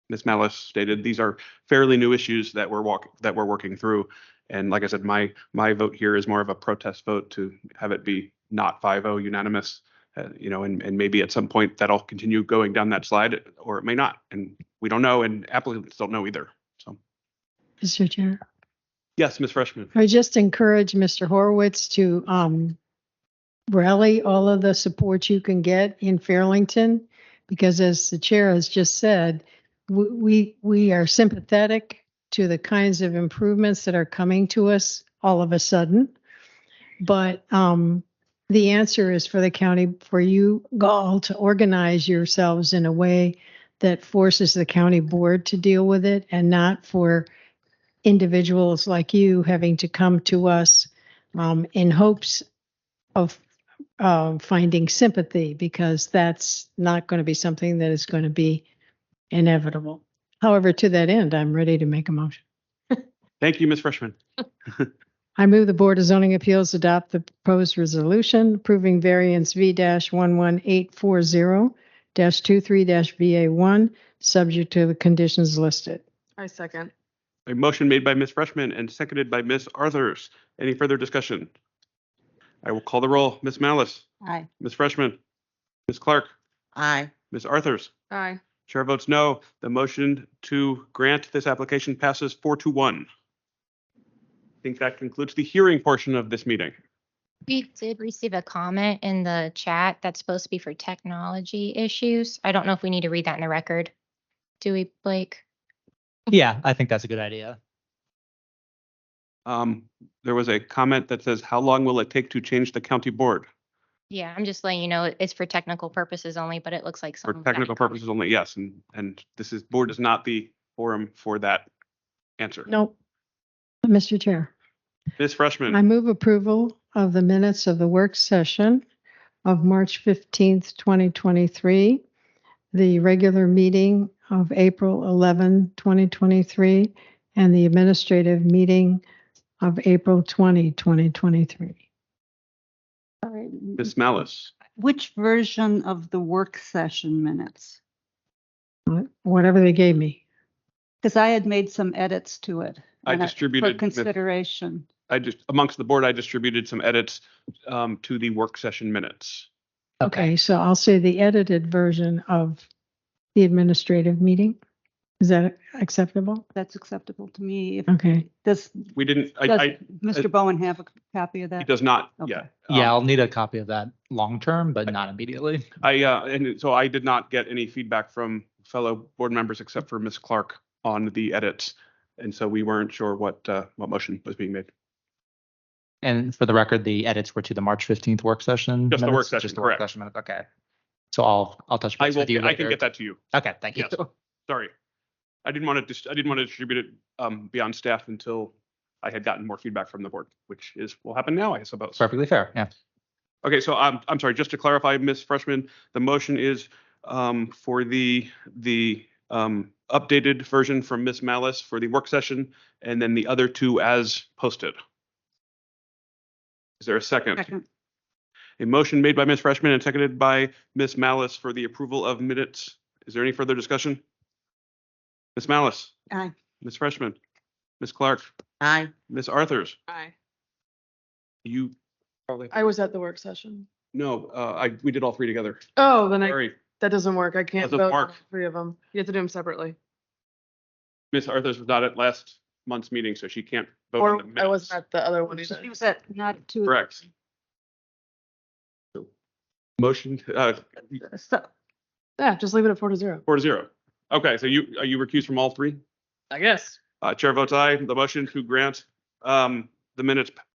Ms. Malice stated, these are fairly new issues that we're working through. And like I said, my vote here is more of a protest vote to have it be not 5-0 unanimous. And maybe at some point that'll continue going down that slide, or it may not, and we don't know, and applicants don't know either. So, Mr. Chair, yes, Ms. Freshman. I just encourage Mr. Horowitz to rally all of the support you can get in Fairlington, because as the chair has just said, we are sympathetic to the kinds of improvements that are coming to us all of a sudden. But the answer is for you all to organize yourselves in a way that forces the county board to deal with it, and not for individuals like you having to come to us in hopes of finding sympathy, because that's not going to be something that is going to be inevitable. However, to that end, I'm ready to make a motion. Thank you, Ms. Freshman. I move the Board of Zoning Appeals adopt the proposed resolution approving variance V-11840-23-VA1, subject to the conditions listed. I second. A motion made by Ms. Freshman and seconded by Ms. Arthurs. Any further discussion? I will call the roll. Ms. Malice. Aye. Ms. Freshman. Ms. Clark. Aye. Ms. Arthurs. Aye. Chair votes no. The motion to grant this application passes 4-1. I think that concludes the hearing portion of this meeting. We did receive a comment in the chat that's supposed to be for technology issues. I don't know if we need to read that in the record. Do we, Blake? Yeah, I think that's a good idea. There was a comment that says, how long will it take to change the county board? Yeah, I'm just letting you know it's for technical purposes only, but it looks like For some. technical purposes only, yes. And board is not the forum for that answer. Nope. Mr. Chair, Ms. Freshman. I move approval of the minutes of the work session of March 15th, 2023, the regular meeting of April 11, 2023, and the administrative meeting of April 20, 2023. Ms. Malice. Which version of the work session minutes? Whatever they gave me. Because I had made some edits to it. I distributed for consideration. Amongst the board, I distributed some edits to the work session minutes. Okay, so I'll say the edited version of the administrative meeting. Is that acceptable? That's acceptable to me. Okay. We didn't. Does Mr. Bowen have a copy of that? He does not Okay. yet. Yeah, I'll need a copy of that long term, but not immediately. And so I did not get any feedback from fellow board members except for Ms. Clark on the edits, and so we weren't sure what motion was being made. And for the record, the edits were to the March 15th work session. Just the minutes? work session, Just the correct. work session minutes. Okay. So I'll touch base with you later. I can get that to you. Okay, thank you. Yes. Sorry, I didn't want to distribute it beyond staff until I had gotten more feedback from the board, which will happen now, I suppose. Perfectly fair. Yeah. Okay, so I'm sorry, just to clarify, Ms. Freshman, the motion is for the updated version from Ms. Malice for the work session, and then the other two as posted. Is there a second? Second. A motion made by Ms. Freshman and seconded by Ms. Malice for the approval of minutes. Is there any further discussion? Ms. Malice? Aye. Ms. Freshman? Ms. Clark? Aye. Ms. Arthurs? Aye. You, I was at the work session. no, we did all three together. Oh, then Sorry. that doesn't work. I can't Doesn't vote on work. all three of them. You have to do them separately. Ms. Arthurs was not at last month's meeting, so she can't vote Or on the minutes. I wasn't at the other one She either. was at not two. Correct. Motion, So, Yeah, just leave it at 4-0. 4-0. Okay, so are you recused from all three? I guess. Chair votes aye. The motion to grant the minutes